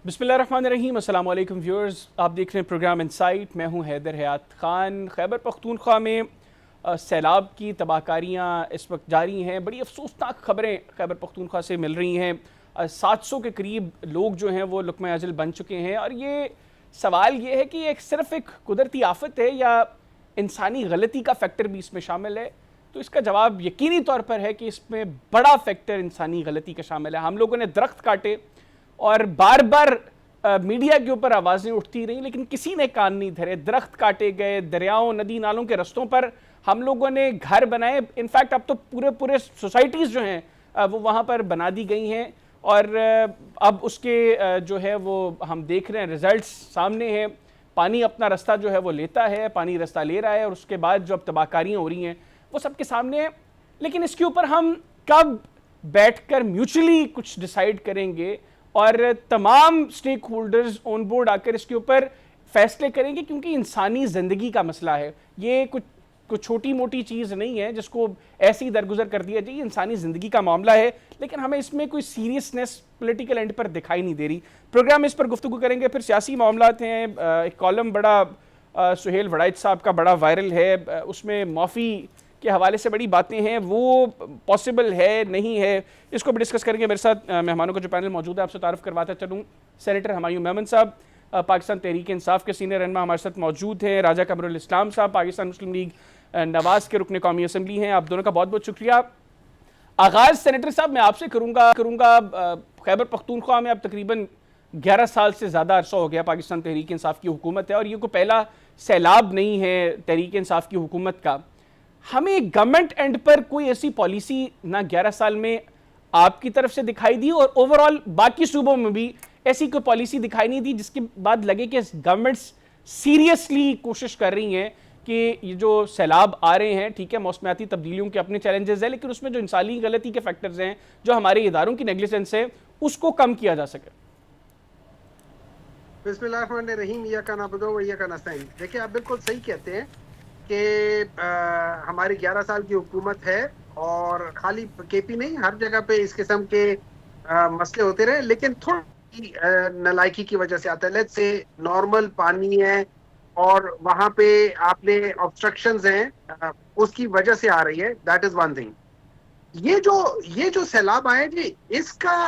بسم اللہ الرحمن الرحیم. السلام علیکم ویورز، آپ دیکھ رہے ہیں پروگرام انسائٹ. میں ہوں حیدر حیات خان. خیبر پختونخوا میں سیلاب کی تباہ کاریاں اس وقت جاری ہیں. بڑی افسوسناک خبریں خیبر پختونخوا سے مل رہی ہیں. 700 کے قریب لوگ جو ہیں وہ لقمہ اجل بن چکے ہیں، اور یہ سوال یہ ہے کہ ایک صرف ایک قدرتی آفت ہے یا انسانی غلطی کا فیکٹر بھی اس میں شامل ہے. تو اس کا جواب یقینی طور پر ہے کہ اس میں بڑا فیکٹر انسانی غلطی کا شامل ہے. ہم لوگوں نے درخت کاٹے اور بار بار میڈیا کے اوپر آوازیں اٹھتی رہیں، لیکن کسی نے کان نہیں دھرے. درخت کاٹے گئے، دریاؤں ندی نالوں کے رستوں پر ہم لوگوں نے گھر بنائے. انفیکٹ اب تو پورے سوسائٹیز جو ہیں وہ وہاں پر بنا دی گئی ہیں، اور اب اس کے جو ہے وہ ہم دیکھ رہے ہیں رزلٹس سامنے ہیں. پانی اپنا رستہ جو ہے وہ لیتا ہے، پانی رستہ لے رہا ہے، اور اس کے بعد جو اب تباہ کاریاں ہو رہی ہیں وہ سب کے سامنے ہیں. لیکن اس کے اوپر ہم کب بیٹھ کر میوچلی کچھ ڈیسائیڈ کریں گے اور تمام سٹیک ہولڈرز آن بورڈ آ کر اس کے اوپر فیصلے کریں گے؟ کیونکہ انسانی زندگی کا مسئلہ ہے. یہ کچھ چھوٹی موٹی چیز نہیں ہے جس کو ایسے ہی درگزر کر دیا جائے. انسانی زندگی کا معاملہ ہے، لیکن ہمیں اس میں کوئی سیریسنس پولیٹیکل اینڈ پر دکھائی نہیں دے رہی. پروگرام اس پر گفتگو کریں گے. پھر سیاسی معاملات ہیں. ایک کالم بڑا سہیل وڑائچ صاحب کا بڑا وائرل ہے، اس میں معافی کے حوالے سے بڑی باتیں ہیں. وہ پاسبل ہے نہیں ہے، اس کو بھی ڈسکس کریں گے. میرے ساتھ مہمانوں کا جو پینل موجود ہے آپ سے تعارف کرواتا چلوں. سینیٹر ہمایوں میمن صاحب پاکستان تحریک انصاف کے سینئر رہنما ہمارے ساتھ موجود ہیں. راجہ قمر الاسلام صاحب پاکستان مسلم لیگ نواز کے رکن قومی اسمبلی ہیں. آپ دونوں کا بہت بہت شکریہ. آغاز سینیٹر صاحب میں آپ سے کروں گا. خیبر پختونخوا میں اب تقریباً 11 سال سے زیادہ عرصہ ہو گیا پاکستان تحریک انصاف کی حکومت ہے، اور یہ کوئی پہلا سیلاب نہیں ہے تحریک انصاف کی حکومت کا. ہمیں گورنمنٹ اینڈ پر کوئی ایسی پالیسی نہ 11 سال میں آپ کی طرف سے دکھائی دی، اور اوورال باقی صوبوں میں بھی ایسی کوئی پالیسی دکھائی نہیں دی جس کے بعد لگے کہ گورنمنٹس سیریسلی کوشش کر رہی ہیں کہ یہ جو سیلاب آ رہے ہیں، ٹھیک ہے موسمیاتی تبدیلیوں کے اپنے چیلنجز ہیں، لیکن اس میں جو انسانی غلطی کے فیکٹرز ہیں، جو ہمارے اداروں کی نیگلیجنس ہے، اس کو کم کیا جا سکے. بسم اللہ الرحمن الرحیم. ایاک نعبد و ایاک نستعین. دیکھیں آپ بالکل صحیح کہتے ہیں کہ ہماری 11 سال کی حکومت ہے، اور خالی کے پی نہیں، ہر جگہ پہ اس قسم کے مسئلے ہوتے رہے، لیکن تھوڑی نالائکی کی وجہ سے آتا ہے. لیٹس سے نارمل پانی ہے اور وہاں پہ آپ نے آبسٹرکشنز ہیں، اس کی وجہ سے آ رہی ہے. That is one thing. یہ جو سیلاب آئے جی، اس کا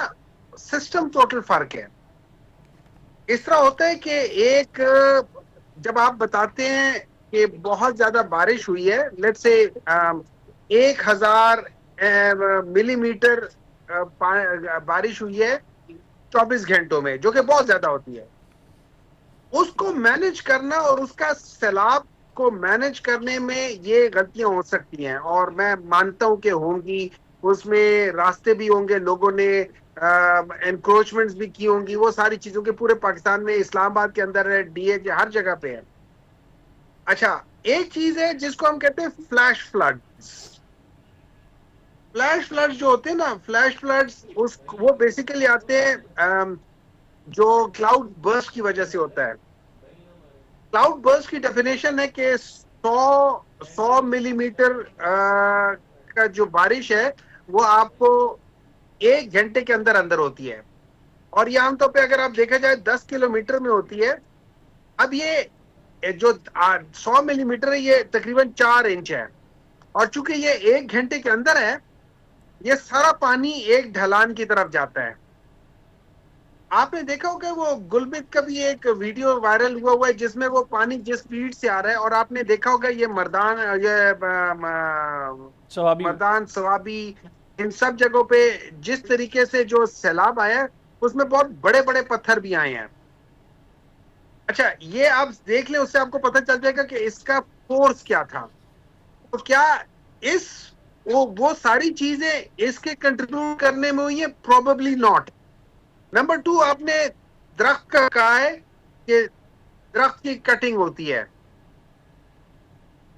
سسٹم ٹوٹل فرق ہے. اس طرح ہوتا ہے کہ ایک جب آپ بتاتے ہیں کہ بہت زیادہ بارش ہوئی ہے، لیٹ سے 1000 ملی میٹر بارش ہوئی ہے 24 گھنٹوں میں، جو کہ بہت زیادہ ہوتی ہے. اس کو مینج کرنا اور اس کا سیلاب کو مینج کرنے میں یہ غلطیاں ہو سکتی ہیں، اور میں مانتا ہوں کہ ہوں گی. اس میں راستے بھی ہوں گے، لوگوں نے انکروچمنٹس بھی کی ہوں گی، وہ ساری چیزوں کے پورے پاکستان میں، اسلام آباد کے اندر ہے، ڈی ایچ ہر جگہ پہ ہے. اچھا، ایک چیز ہے جس کو ہم کہتے ہیں فلیش فلڈز. فلیش فلڈز جو ہوتے ہیں نا، فلیش فلڈز وہ بیسیکلی آتے ہیں جو کلاؤڈ برسٹ کی وجہ سے ہوتا ہے. کلاؤڈ برسٹ کی ڈیفینیشن ہے کہ 100 ملی میٹر کا جو بارش ہے وہ آپ کو 1 گھنٹے کے اندر اندر ہوتی ہے، اور یہ عام طور پہ اگر آپ دیکھا جائے 10 کلومیٹر میں ہوتی ہے. اب یہ جو 100 ملی میٹر ہے یہ تقریباً 4 انچ ہے، اور چونکہ یہ 1 گھنٹے کے اندر ہے، یہ سارا پانی ایک ڈھلان کی طرف جاتا ہے. آپ نے دیکھا ہوگا وہ گلبت کا بھی ایک ویڈیو وائرل ہوا ہے جس میں وہ پانی جس سپیڈ سے آ رہا ہے، اور آپ نے دیکھا ہوگا یہ مردان سوابی ان سب جگہوں پہ جس طریقے سے جو سیلاب آیا ہے اس میں بہت بڑے بڑے پتھر بھی آئے ہیں. اچھا، یہ آپ دیکھ لیں، اس سے آپ کو پتہ چل جائے گا کہ اس کا فورس کیا تھا. تو کیا وہ ساری چیزیں اس کے کنٹریبیوٹ کرنے میں ہوئی ہیں؟ Probably not. نمبر 2، آپ نے درخت کا کہا ہے کہ درخت کی کٹنگ ہوتی ہے.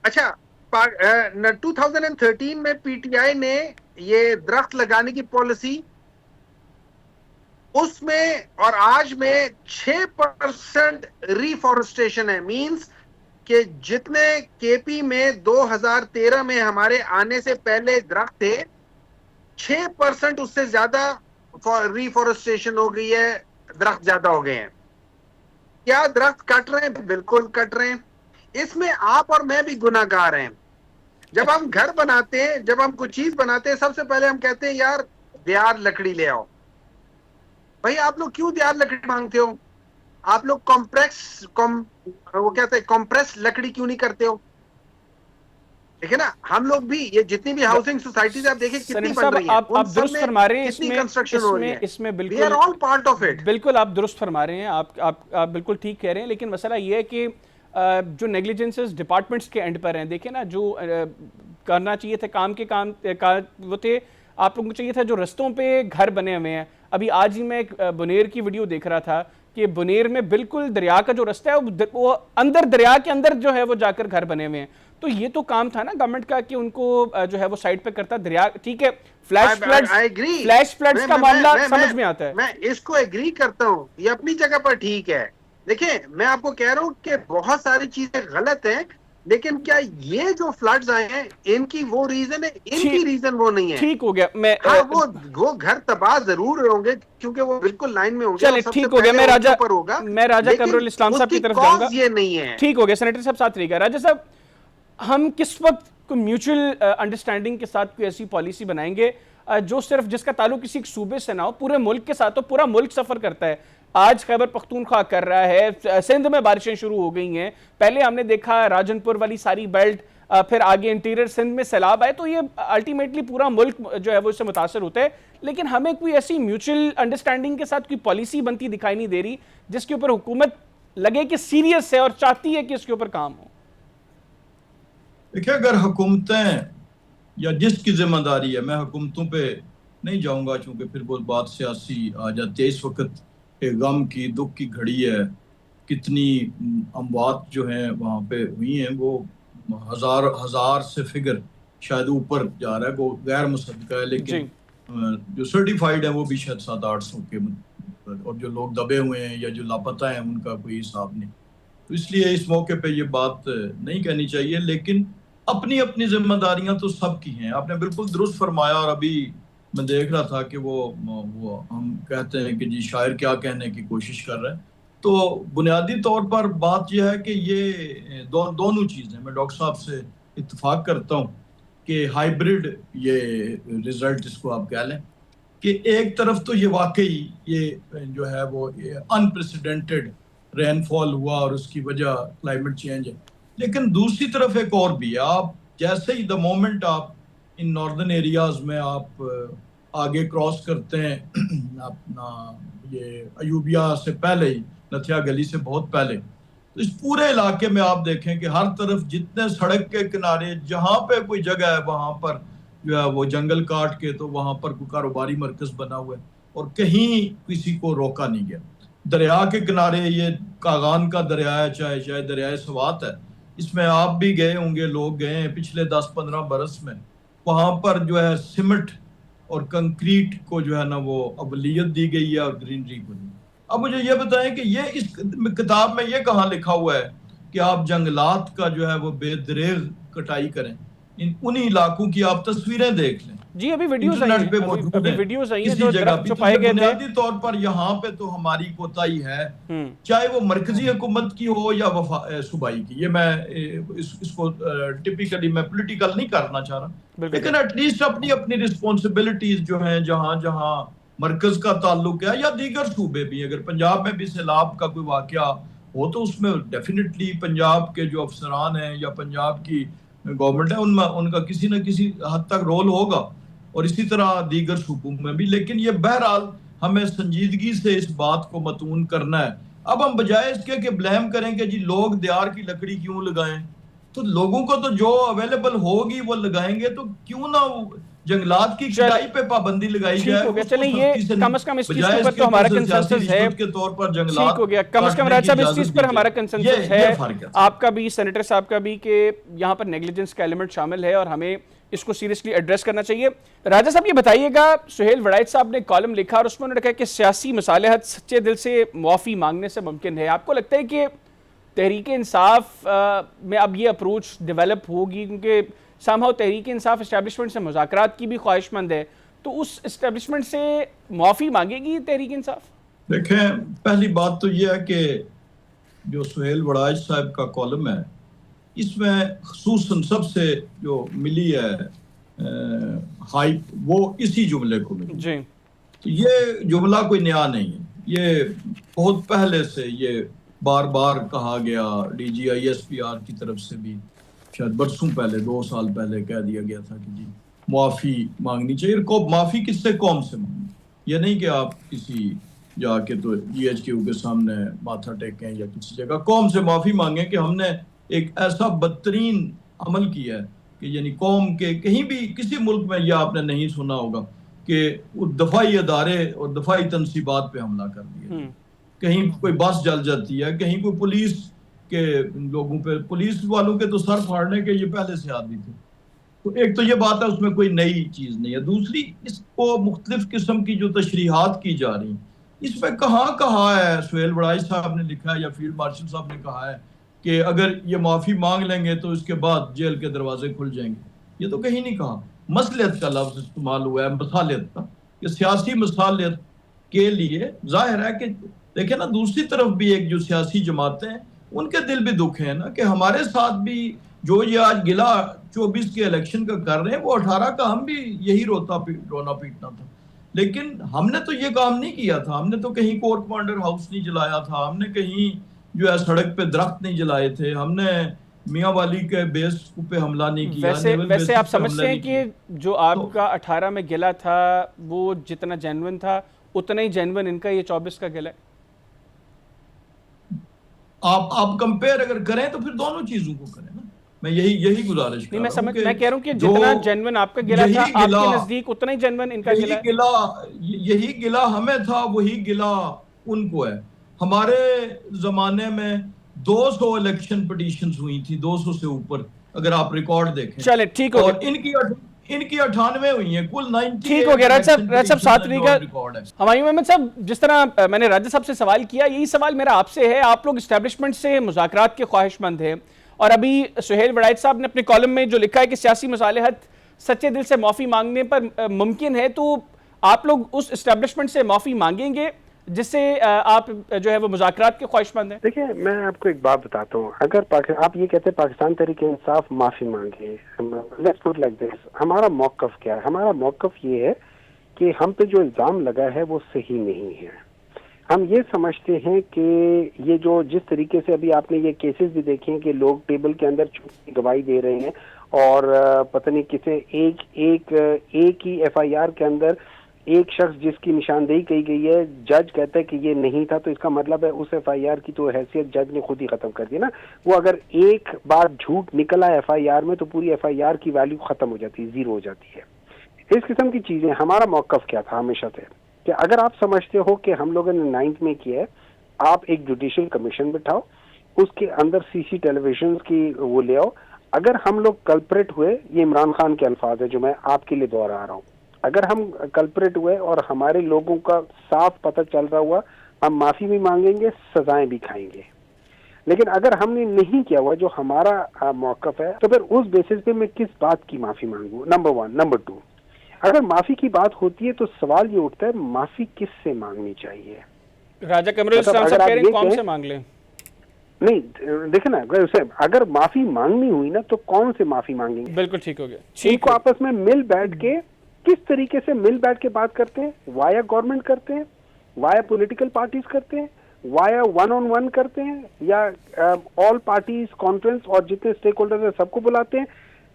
اچھا، 2013 میں پی ٹی آئی نے یہ درخت لگانے کی پالیسی، اس میں اور آج میں 6% ریفارسٹیشن ہے. مینز کہ جتنے کے پی میں 2013 میں ہمارے آنے سے پہلے درخت تھے، 6% اس سے زیادہ ریفارسٹیشن ہو گئی ہے درخت زیادہ ہو گئے ہیں. کیا درخت کٹ رہے ہیں؟ بالکل کٹ رہے ہیں. اس میں آپ اور میں بھی گناہ گار ہیں. جب ہم گھر بناتے ہیں, جب ہم کوئی چیز بناتے ہیں, سب سے پہلے ہم کہتے ہیں یار دیار لکڑی لے آؤ. بھائی آپ لوگ کیوں دیار لکڑی مانگتے ہو؟ آپ لوگ وہ کہتے ہیں کمپریس لکڑی کیوں نہیں کرتے ہو؟ دیکھیں نا, ہم لوگ بھی یہ جتنی بھی ہاؤسنگ سوسائٹیز آپ دیکھیں کتنی سینیٹر بن صاحب رہی ہیں, ان آپ سب درست میں فرما رہے ہیں, کتنی کنسٹرکشن ہو رہی ہے. اس میں we are all part of it. بالکل آپ درست فرما رہے ہیں, آپ بالکل ٹھیک کہہ رہے ہیں, لیکن مسئلہ یہ ہے کہ جو نیگلیجنسز ڈپارٹمنٹس کے اینڈ پر ہیں, دیکھیں نا جو کرنا چاہیے تھے کام وہ تھے, آپ لوگوں کو چاہیے تھا جو رستوں پہ گھر بنے ہوئے ہیں. ابھی آج ہی میں ایک بنیر کی ویڈیو دیکھ رہا تھا کہ بنیر میں بالکل دریا کا جو رستہ ہے وہ اندر دریا کے اندر جو ہے وہ جا کر گھر بنے ہوئے ہیں. تو یہ تو کام تھا نا گورنمنٹ کا کہ ان کو جو ہے وہ سائڈ پہ کرتا دریا. ٹھیک ہے, فلیش فلڈز کا معاملہ سمجھ میں آتا ہے, میں اس کو ایگری کرتا ہوں, یہ اپنی جگہ پر ٹھیک ہے. دیکھیں میں آپ کو کہہ رہا ہوں کہ بہت ساری چیزیں غلط ہیں, لیکن کیا یہ جو فلڈز آئے ہیں ان کی وہ ریزن ہے؟ ان کی ریزن وہ نہیں ہے. ٹھیک ہو گیا, میں ہاں وہ گھر تباہ ضرور ہوں گے کیونکہ وہ بالکل لائن میں ہوں گے, چلے ٹھیک ہو گیا, میں راجہ قمر اسلام صاحب کی طرف جاؤں گا. یہ نہیں ہے. ٹھیک ہو گیا سینیٹر صاحب, ساتھ رہے گا. راجہ صاحب, ہم کس وقت کو میوچل انڈرسٹینڈنگ کے ساتھ کوئی ایسی پالیسی بنائیں گے جو صرف جس کا تعلق کسی ایک صوبے سے نہ ہو, پورے ملک کے ساتھ ہو؟ پورا ملک سفر کرتا ہے. آج خیبر پختونخوا کر رہا ہے, سندھ میں بارشیں شروع ہو گئی ہیں, پہلے ہم نے دیکھا راجن پور والی ساری بیلٹ, پھر آگے انٹیریئر سندھ میں سیلاب آئے, تو یہ الٹیمیٹلی پورا ملک جو ہے وہ اس سے متاثر ہوتا ہے. لیکن ہمیں کوئی ایسی میوچل انڈرسٹینڈنگ کے ساتھ کوئی پالیسی بنتی دکھائی نہیں دے رہی جس کے اوپر حکومت لگے کہ سیریس ہے اور چاہتی ہے کہ اس کے اوپر کام ہو. دیکھیں اگر حکومتیں یا جس کی ذمہ داری ہے, میں حکومتوں پہ نہیں جاؤں گا چونکہ پھر وہ بات سیاسی آ جاتی ہے. اس وقت غم کی دکھ کی گھڑی ہے, کتنی اموات جو ہیں وہاں پہ ہوئی ہیں, وہ ہزار سے فگر شاید اوپر جا رہا ہے, وہ غیر مصدقہ ہے, لیکن جو سرٹیفائیڈ ہیں وہ بھی شاید 700-800 کے, اور جو لوگ دبے ہوئے ہیں یا جو لاپتہ ہیں ان کا کوئی حساب نہیں. تو اس لیے اس موقع پہ یہ بات نہیں کہنی چاہیے, لیکن اپنی اپنی ذمہ داریاں تو سب کی ہیں. آپ نے بالکل درست فرمایا, اور ابھی میں دیکھ رہا تھا کہ وہ ہم کہتے ہیں کہ جی شاعر کیا کہنے کی کوشش کر رہے ہیں. تو بنیادی طور پر بات یہ ہے کہ یہ دونوں چیزیں, میں ڈاکٹر صاحب سے اتفاق کرتا ہوں کہ ہائیبرڈ یہ رزلٹ اس کو آپ کہہ لیں کہ ایک طرف تو یہ واقعی یہ جو ہے وہ انپریسیڈنٹڈ رین فال ہوا اور اس کی وجہ کلائمیٹ چینج ہے, لیکن دوسری طرف ایک اور بھی ہے. آپ جیسے ہی دا مومنٹ آپ ان ناردرن ایریاز میں آپ آگے کراس کرتے ہیں اپنا یہ ایوبیا سے پہلے ہی, نتھیا گلی سے بہت پہلے, تو اس پورے علاقے میں آپ دیکھیں کہ ہر طرف جتنے سڑک کے کنارے جہاں پہ کوئی جگہ ہے وہاں پر جو ہے وہ جنگل کاٹ کے تو وہاں پر کوئی کاروباری مرکز بنا ہوا ہے, اور کہیں کسی کو روکا نہیں گیا. دریا کے کنارے, یہ کاغان کا دریا ہے, چاہے دریائے سوات ہے, اس میں آپ بھی گئے ہوں گے, لوگ گئے ہیں پچھلے 10-15 برس میں, وہاں پر جو ہے سیمنٹ اور کنکریٹ کو جو ہے نا وہ اولویت دی گئی ہے اور گرینری کو نہیں. اب مجھے یہ بتائیں کہ یہ اس کتاب میں یہ کہاں لکھا ہوا ہے کہ آپ جنگلات کا جو ہے وہ بے دریغ کٹائی کریں؟ انہی علاقوں کی آپ تصویریں دیکھ لیں, جی ابھی ویڈیوز انٹرنیٹ پہ موجود ہیں کسی جگہ بھی. تو بنیادی طور پر یہاں پہ تو ہماری کوتاہی ہے, چاہے وہ مرکزی حکومت کی ہو یا صوبائی کی. یہ میں اس کو ٹپیکلی میں پولیٹیکل نہیں کرنا چاہ رہا, لیکن ایٹ لیسٹ اپنی اپنی رسپانسبلٹیز جو ہیں جہاں جہاں مرکز کا تعلق ہے یا دیگر صوبے بھی, اگر پنجاب میں بھی سیلاب کا کوئی واقعہ ہو تو اس میں ڈیفینیٹلی پنجاب کے جو افسران ہیں یا پنجاب کی گورنمنٹ ہے ان کا کسی نہ کسی حد تک رول ہوگا, اور اسی طرح دیگر صوبوں میں بھی. لیکن یہ بہرحال ہمیں سنجیدگی سے اس بات کو متون کرنا ہے. اب ہم بجائے اس کے کہ بلیم کریں کہ جی لوگ دیار کی لکڑی کیوں لگائیں, تو لوگوں کو تو جو اویلیبل ہوگی وہ لگائیں گے, تو کیوں نہ جنگلات کی کٹائی پہ پابندی لگائی جائے. چلیں یہ کم از کم اس چیز پر تو ہمارا کنسنسس ہے, کے طور پر ٹھیک جنگلات ہو گیا, کم از کم راج صاحب اس چیز پر ہمارا کنسنسس ہے, آپ کا بھی, سینیٹر صاحب کا بھی, کہ یہاں پر نیگلیجنس کا ایلیمنٹ شامل ہے اور ہمیں اس کو سیریسلی ایڈریس کرنا چاہیے. راجہ صاحب یہ بتائیے گا, سہیل وڑائچ صاحب نے کالم لکھا اور اس میں انہوں نے کہا کہ سیاسی مصالحت سچے دل سے معافی مانگنے سے ممکن ہے. آپ کو لگتا ہے کہ تحریک انصاف میں اب یہ اپروچ ڈیولپ ہوگی, کیونکہ سامہاؤ تحریک انصاف اسٹیبلشمنٹ سے مذاکرات کی بھی خواہش مند ہے, تو اس اسٹیبلشمنٹ سے معافی مانگے گی تحریک انصاف؟ دیکھیں پہلی بات تو یہ ہے کہ جو سہیل وڑائچ صاحب کا کالم ہے اس میں خصوصاً سب سے جو ملی ہے ہائپ وہ اسی جملے کو ملی جی تو یہ جملہ کوئی نیا نہیں ہے، یہ بہت پہلے سے یہ بار بار کہا گیا، D G I S P R کی طرف سے بھی شاید برسوں پہلے 2 سال پہلے کہہ دیا گیا تھا کہ جی معافی مانگنی چاہیے۔ معافی کس سے؟ قوم سے مانگنی، یہ نہیں کہ آپ کسی جا کے تو جی ایچ کیو کے سامنے ماتھا ٹیکیں یا کسی جگہ، قوم سے معافی مانگیں کہ ہم نے ایک ایسا بدترین عمل کیا ہے کہ یعنی قوم کے کہیں بھی کسی ملک میں یہ آپ نے نہیں سنا ہوگا کہ وہ دفاعی ادارے اور دفاعی تنصیبات پہ حملہ کر دیا، کہیں کوئی بس جل جاتی ہے، کہیں کوئی پولیس کے لوگوں پہ، پولیس والوں کے تو سر پھاڑنے کے یہ پہلے سے عادی تھے۔ تو ایک تو یہ بات ہے، اس میں کوئی نئی چیز نہیں ہے۔ دوسری، اس کو مختلف قسم کی جو تشریحات کی جا رہی ہیں اس میں کہاں کہا ہے، سہیل وڑائچ صاحب نے لکھا ہے یا فیلڈ مارشل صاحب نے کہا ہے کہ اگر یہ معافی مانگ لیں گے تو اس کے بعد جیل کے دروازے کھل جائیں گے؟ یہ تو کہیں نہیں کہا۔ مصلحت کا لفظ استعمال ہوا ہے، مصالحت کا، کہ سیاسی مصالحت کے لیے ظاہر ہے کہ دیکھیں نا دوسری طرف بھی ایک جو سیاسی جماعتیں ہیں ان کے دل بھی دکھ ہیں نا کہ ہمارے ساتھ بھی جو یہ آج گلا 24 کے الیکشن کا کر رہے ہیں وہ 18 کا ہم بھی یہی رونا پیٹنا تھا، لیکن ہم نے تو یہ کام نہیں کیا تھا، ہم نے تو کہیں کورٹ کمانڈر ہاؤس نہیں جلایا تھا، ہم نے کہیں جو ہے سڑک پہ درخت نہیں جلائے تھے، ہم نے میاں والی کے بیس پہ حملہ نہیں کیا۔ ویسے آپ سمجھتے ہیں کہ جو آپ کا 18 میں گلا تھا وہ جتنا جینون تھا اتنا ہی جینون ان کا یہ 24 کا گلا ہے؟ آپ کمپیئر اگر کریں تو پھر دونوں چیزوں کو کریں نا، میں یہی گزارش کر رہا ہوں کہ میں کہہ رہا ہوں کہ جتنا جینون آپ کا گلا تھا آپ کے نزدیک اتنا ہی جینون ان کا گلا ہے۔ یہی گلا ہمیں تھا، وہی گلا ان کو ہے۔ ہمارے زمانے میں 200 الیکشن پٹیشنز ہوئی تھی، 200 سے اوپر اگر آپ ریکارڈ دیکھیں، چلے ٹھیک ہو اور گیا، ان کی 98 ہوئی ہیں، کل 90 ٹھیک ہو گیا۔ راج صاحب 7 کا ہمایوں احمد صاحب، جس طرح میں نے راجہ صاحب سے سوال کیا، یہی سوال میرا آپ سے ہے۔ آپ لوگ اسٹیبلشمنٹ سے مذاکرات کے خواہش مند ہیں، اور ابھی سہیل وڑائچ صاحب نے اپنے کالم میں جو لکھا ہے کہ سیاسی مصالحت سچے دل سے معافی مانگنے پر ممکن ہے، تو آپ لوگ اس اسٹیبلشمنٹ سے معافی مانگیں گے جس سے آپ جو ہے وہ مذاکرات کے خواہش مند ہیں؟ دیکھیں میں آپ کو ایک بات بتاتا ہوں، اگر آپ یہ کہتے ہیں پاکستان تحریک انصاف معافی مانگے، لیٹس پٹ لائک دس، ہمارا موقف کیا ہے؟ ہمارا موقف یہ ہے کہ ہم پہ جو الزام لگا ہے وہ صحیح نہیں ہے۔ ہم یہ سمجھتے ہیں کہ یہ جو جس طریقے سے ابھی آپ نے یہ کیسز بھی دیکھے ہیں کہ لوگ ٹیبل کے اندر چھوٹی گواہی دے رہے ہیں، اور پتہ نہیں کسے ایک ہی ایف آئی آر کے اندر ایک شخص جس کی نشاندہی کی گئی ہے، جج کہتا ہے کہ یہ نہیں تھا، تو اس کا مطلب ہے اس ایف آئی آر کی تو حیثیت جج نے خود ہی ختم کر دی نا۔ وہ اگر ایک بار جھوٹ نکلا ایف آئی آر میں تو پوری ایف آئی آر کی ویلیو ختم ہو جاتی ہے، زیرو ہو جاتی ہے۔ اس قسم کی چیزیں، ہمارا موقف کیا تھا ہمیشہ سے کہ اگر آپ سمجھتے ہو کہ ہم لوگوں نے 9th میں کیا ہے، آپ ایک جوڈیشل کمیشن بٹھاؤ، اس کے اندر سی سی ٹیلی ویژن کی وہ لے آؤ۔ اگر ہم لوگ کلپریٹ ہوئے، یہ عمران خان کے الفاظ ہے جو میں آپ کے لیے دوہرا رہا ہوں، اگر ہم کلپریٹ ہوئے اور ہمارے لوگوں کا صاف پتہ چل رہا ہوا، ہم معافی بھی مانگیں گے، سزائیں بھی کھائیں گے۔ لیکن اگر ہم نے نہیں کیا ہوا جو ہمارا موقف ہے، تو پھر اس بیسس پہ میں کس بات کی معافی مانگوں؟ نمبر 1۔ نمبر 2، اگر معافی کی بات ہوتی ہے تو سوال یہ اٹھتا ہے معافی کس سے مانگنی چاہیے؟ راجہ قمر الاسلام صاحب کہہ رہے ہیں قوم سے مانگ لیں۔ نہیں دیکھیں نا، اگر معافی مانگنی ہوئی نا تو کون سے معافی مانگیں گے؟ بالکل ٹھیک ہو گیا، ان کو آپس میں مل بیٹھ کے کس طریقے سے مل بیٹھ کے بات کرتے ہیں؟ وایا گورنمنٹ کرتے ہیں، وایا پولیٹیکل پارٹیز کرتے ہیں، وایا 1-on-1 کرتے ہیں، یا آل پارٹیز کانفرنس اور جتنے اسٹیک ہولڈرز ہیں سب کو بلاتے ہیں؟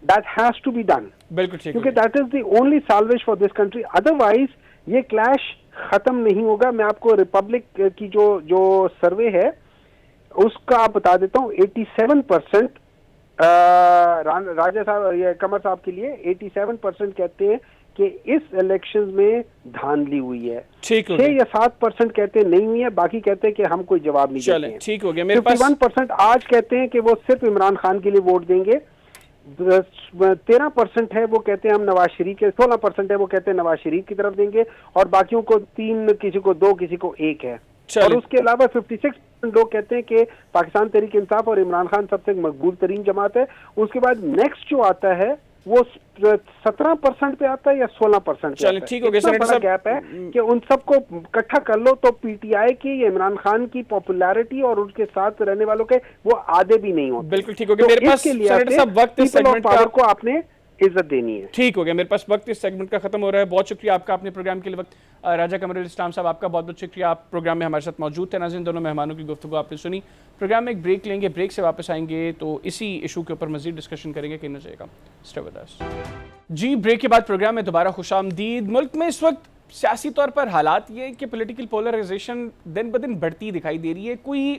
That has to be done, بالکل ٹھیک، کیونکہ that is the only salvage for this country. Otherwise یہ کلیش ختم نہیں ہوگا۔ میں آپ کو ریپبلک کی جو سروے ہے اس کا آپ بتا دیتا ہوں، 87% راجہ صاحب یا قمر صاحب کے لیے 87% کہتے ہیں کہ اس الیکشن میں دھاندلی ہوئی ہے، 6 یا 7% کہتے ہیں نہیں ہوئی ہے، باقی کہتے ہیں کہ ہم کوئی جواب نہیں دیتے ہیں۔ ٹھیک ہو گیا، میرے پاس 51% آج کہتے ہیں کہ وہ صرف عمران خان کے لیے ووٹ دیں گے، 13% ہے وہ کہتے ہیں ہم نواز شریف کے، 16% ہے وہ کہتے ہیں نواز شریف کی طرف دیں گے، اور باقیوں کو 3، کسی کو 2، کسی کو 1 ہے۔ اور اس کے علاوہ 56% لوگ کہتے ہیں کہ پاکستان تحریک انصاف اور عمران خان سب سے مقبول ترین جماعت ہے۔ اس کے بعد نیکسٹ جو آتا ہے وہ 17% پہ آتا ہے یا 16% پہ چلیں ٹھیک ہو گیا سینیٹر صاحب. گیپ ہے کہ ان سب کو اکٹھا کر لو تو پی ٹی آئی کی یا عمران خان کی پاپولیرٹی اور ان کے ساتھ رہنے والوں کے وہ آدھے بھی نہیں ہوتے. بالکل ٹھیک ہو گیا. میرے پاس سینیٹر صاحب وقت اس سیگمنٹ کا کو آپ نے عزت دینی ہے. ٹھیک ہو گیا, میرے پاس وقت اس سیگمنٹ کا ختم ہو رہا ہے. بہت شکریہ آپ کا اپنے پروگرام کے لیے وقت. راجہ قمر الاسلام صاحب آپ کا بہت بہت شکریہ, آپ پروگرام میں ہمارے ساتھ موجود تھے. ناظرین دونوں مہمانوں کی گفتگو آپ نے سنی. پروگرام میں ایک بریک لیں گے, بریک سے واپس آئیں گے تو اسی ایشو کے اوپر مزید ڈسکشن کریں گے. کہیں نہ جائے گا, اسٹے ود اس. جی بریک کے بعد پروگرام میں دوبارہ خوش آمدید. ملک میں اس وقت سیاسی طور پر حالات یہ کہ پولیٹیکل پولرائزیشن دن بدن بڑھتی دکھائی دے رہی ہے. کوئی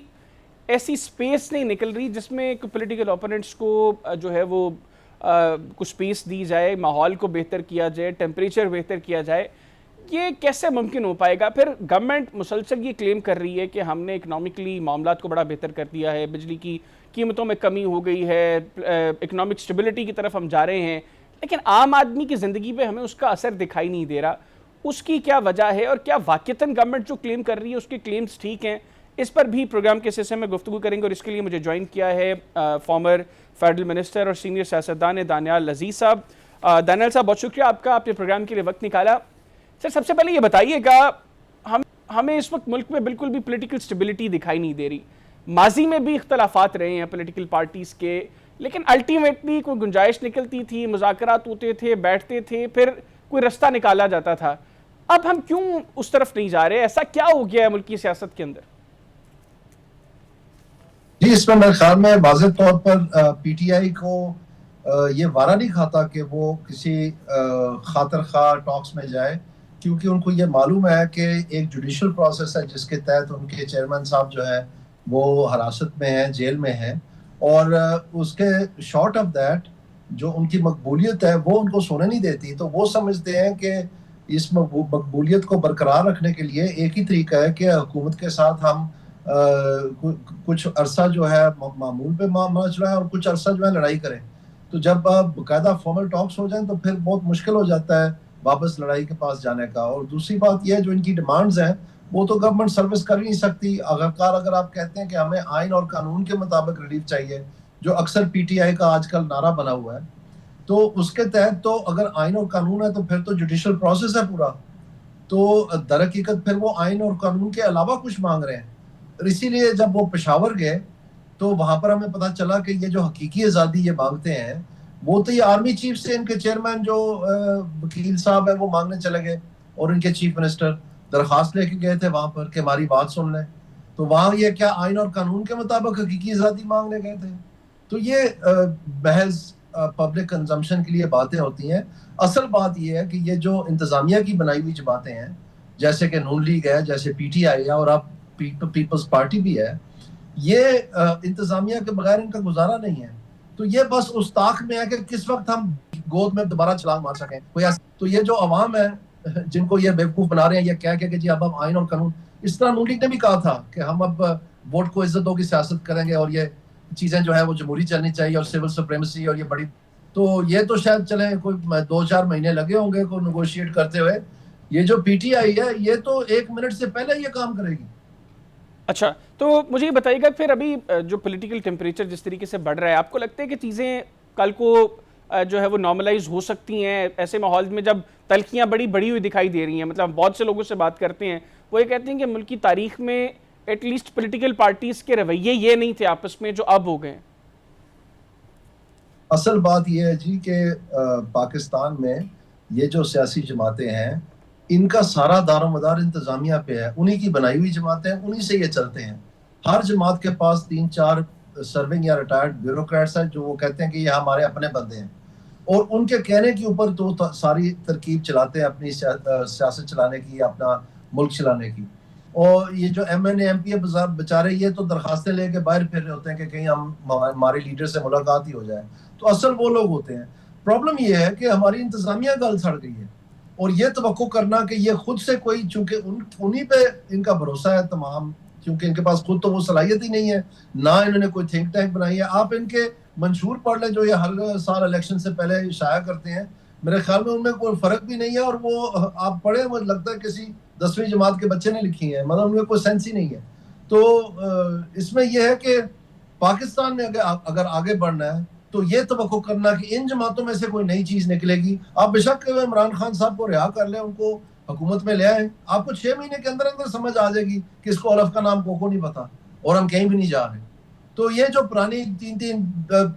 ایسی سپیس نہیں نکل رہی جس میں پولیٹیکل اوپوننٹس کو جو ہے وہ کچھ سپیس دی جائے, ماحول کو بہتر کیا جائے, ٹیمپریچر بہتر کیا جائے. یہ کیسے ممکن ہو پائے گا؟ پھر گورنمنٹ مسلسل یہ کلیم کر رہی ہے کہ ہم نے اکنامکلی معاملات کو بڑا بہتر کر دیا ہے, بجلی کی قیمتوں میں کمی ہو گئی ہے, اکنامک سٹیبلٹی کی طرف ہم جا رہے ہیں, لیکن عام آدمی کی زندگی پہ ہمیں اس کا اثر دکھائی نہیں دے رہا. اس کی کیا وجہ ہے, اور کیا واقعتاً گورنمنٹ جو کلیم کر رہی ہے اس کے کلیمز ٹھیک ہیں؟ اس پر بھی پروگرام کے سلسلے میں گفتگو کریں گے, اور اس کے لیے مجھے جوائن کیا ہے فارمر فیڈرل منسٹر اور سینئر سیاستدان دانیال عزیز صاحب. دانیال صاحب بہت شکریہ آپ کا, آپ نے پروگرام کے لیے وقت نکالا. سر سب سے پہلے یہ بتائیے گا, ہمیں اس وقت ملک میں بالکل بھی پولیٹیکل سٹیبلٹی دکھائی نہیں دے رہی. ماضی میں بھی اختلافات رہے ہیں پولیٹیکل پارٹیز کے, لیکن الٹیمیٹلی کوئی گنجائش نکلتی تھی, مذاکرات ہوتے تھے, بیٹھتے تھے, پھر کوئی رستہ نکالا جاتا تھا. اب ہم کیوں اس طرف نہیں جا رہے؟ ایسا کیا ہو گیا ہے ملک کی سیاست کے اندر؟ جی اس میں میرے خیال میں واضح طور پر پی ٹی آئی کو یہ وارہ نہیں کھاتا کہ وہ کسی خاطر خواہ ٹاکس میں جائے, کیونکہ ان کو یہ معلوم ہے کہ ایک جوڈیشل پروسیس ہے جس کے تحت ان کے چیئرمین صاحب جو ہے وہ حراست میں ہیں, جیل میں ہیں, اور اس کے شارٹ آف دیٹ جو ان کی مقبولیت ہے وہ ان کو سونے نہیں دیتی. تو وہ سمجھتے ہیں کہ اس مقبولیت کو برقرار رکھنے کے لیے ایک ہی طریقہ ہے کہ حکومت کے ساتھ ہم کچھ عرصہ جو ہے معمول پہ معاملہ چلائیں اور کچھ عرصہ جو ہے لڑائی کریں. تو جب باقاعدہ فارمل ٹاکس ہو جائیں تو پھر بہت مشکل ہو جاتا ہے واپس لڑائی کے پاس جانے کا. اور دوسری بات یہ ہے جو ان کی ڈیمانڈز ہیں وہ تو گورنمنٹ سروس کر ہی نہیں سکتی. اگر آپ کہتے ہیں کہ ہمیں آئین اور قانون کے مطابق ریلیف چاہیے, جو اکثر پی ٹی آئی کا آج کل نعرہ بنا ہوا ہے, تو اس کے تحت تو اگر آئین اور قانون ہے تو پھر تو جوڈیشل پروسیس ہے پورا. تو در حقیقت پھر وہ آئین اور قانون کے علاوہ کچھ مانگ رہے ہیں. اور اسی لیے جب وہ پشاور گئے تو وہاں پر ہمیں پتہ چلا کہ یہ جو حقیقی آزادی یہ مانگتے ہیں وہ تو یہ آرمی چیف سے ان کے چیئرمین جو وکیل صاحب ہیں وہ مانگنے چلے گئے, اور ان کے چیف منسٹر درخواست لے کے گئے تھے وہاں پر کہ ہماری بات سن لیں. تو وہاں یہ کیا آئین اور قانون کے مطابق حقیقی آزادی مانگنے گئے تھے؟ تو یہ محض پبلک کنزمپشن کے لیے باتیں ہوتی ہیں. اصل بات یہ ہے کہ یہ جو انتظامیہ کی بنائی ہوئی جو باتیں ہیں, جیسے کہ نون لیگ ہے, جیسے پی ٹی آئی ہے, اور اب پیپلز پارٹی بھی ہے, یہ انتظامیہ کے بغیر ان کا گزارا نہیں ہے. تو یہ بس اس طاق میں ہے کہ کس وقت ہم گود میں دوبارہ چھلانگ مار سکیں. تو یہ جو عوام ہے جن کو یہ بیوقوف بنا رہے ہیں یہ کہہ کہ جی اب ہم آئین اور قانون, اس طرح نون لیگ نے بھی کہا تھا کہ ہم اب ووٹ کو عزتوں کی سیاست کریں گے اور یہ چیزیں جو ہے وہ جمہوری چلنی چاہیے اور سول سپریمیسی اور یہ بڑی, تو یہ تو شاید چلیں کوئی 2-4 مہینے لگے ہوں گے کو نیگوشیٹ کرتے ہوئے. یہ جو پی ٹی آئی ہے یہ تو 1 منٹ سے پہلے یہ کام کرے گی. اچھا تو مجھے یہ بتائیے گا پھر ابھی جو پولیٹیکل ٹیمپریچر جس طریقے سے بڑھ رہا ہے, آپ کو لگتا ہے کہ چیزیں کل کو جو ہے وہ نارملائز ہو سکتی ہیں ایسے ماحول میں جب تلخیاں بڑی ہوئی دکھائی دے رہی ہیں؟ مطلب بہت سے لوگوں سے بات کرتے ہیں, وہ یہ کہتے ہیں کہ ملک کی تاریخ میں ایٹ لیسٹ پولیٹیکل پارٹیز کے رویے یہ نہیں تھے آپس میں جو اب ہو گئے. اصل بات یہ ہے جی کہ پاکستان میں یہ جو سیاسی جماعتیں ہیں ان کا سارا دار و مدار انتظامیہ پہ ہے, انہی کی بنائی ہوئی جماعتیں ہیں, انہی سے یہ چلتے ہیں. ہر جماعت کے پاس 3-4 سرونگ یا ریٹائرڈ بیوروکریٹس ہیں جو وہ کہتے ہیں کہ یہ ہمارے اپنے بندے ہیں, اور ان کے کہنے کے اوپر تو ساری ترکیب چلاتے ہیں اپنی سیاست چلانے کی, اپنا ملک چلانے کی. اور یہ جو M N A M P A بیچارے یہ تو درخواستیں لے کے باہر پھر رہے ہوتے ہیں کہ کہیں ہمارے لیڈر سے ملاقات ہی ہو جائے. تو اصل وہ لوگ ہوتے ہیں. پرابلم یہ ہے کہ ہماری انتظامیہ گل سڑ گئی ہے, اور یہ توقع کرنا کہ یہ خود سے کوئی, چونکہ انہی پہ ان کا بھروسہ ہے تمام, کیونکہ ان کے پاس خود تو وہ صلاحیت ہی نہیں ہے, نہ انہوں نے کوئی تھنک ٹینک بنائی ہے. آپ ان کے منشور پڑھ لیں جو یہ ہر سال الیکشن سے پہلے شائع کرتے ہیں, میرے خیال میں ان میں کوئی فرق بھی نہیں ہے, اور وہ آپ پڑھیں مجھے لگتا ہے کسی 10ویں جماعت کے بچے نے لکھی ہیں, مطلب ان میں کوئی سینس ہی نہیں ہے. تو اس میں یہ ہے کہ پاکستان نے اگر آگے بڑھنا ہے تو یہ توقع کرنا کہ ان جماعتوں میں سے کوئی نئی چیز نکلے گی. آپ بے شک عمران خان صاحب کو رہا کر لیں, ان کو حکومت میں لے آئیں, آپ کو 6 مہینے کے اندر اندر سمجھ آ جائے گی کہ اس کو الف کا نام کو نہیں پتا اور ہم کہیں بھی نہیں جا رہے. تو یہ جو پرانی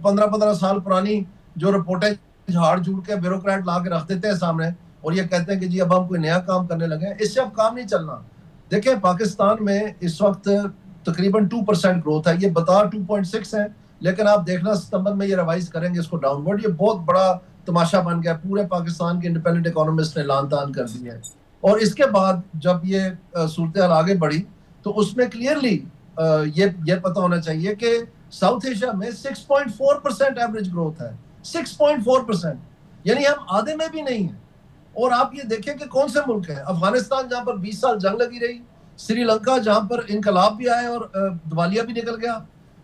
15 سال پرانی جو رپورٹیں جھاڑ جھوڑ کے بیوروکریٹ لا کے رکھ دیتے ہیں سامنے اور یہ کہتے ہیں کہ جی اب ہم کوئی نیا کام کرنے لگے ہیں, اس سے اب کام نہیں چلنا. دیکھیں پاکستان میں اس وقت تقریباً 2% گروتھ ہے, یہ بتا 2.6 ہے, لیکن آپ دیکھنا ستمبر میں یہ ریوائز کریں گے اس کو ڈاؤن ورڈ. یہ بہت بڑا تماشا بن گیا, پورے پاکستان کے انڈیپینڈنٹ اکانومسٹ نے لان تان کر دی ہے. اور اس کے بعد جب یہ صورتحال آگے بڑھی تو اس میں کلیئرلی یہ پتہ ہونا چاہیے کہ ساؤتھ ایشیا میں 6.4% ایوریج گروتھ ہے. 6.4%, یعنی ہم آدھے میں بھی نہیں ہیں. اور آپ یہ دیکھیں کہ کون سے ملک ہیں, افغانستان جہاں پر 20 سال جنگ لگی رہی, سری لنکا جہاں پر انقلاب بھی آئے اور دیوالیہ بھی نکل گیا,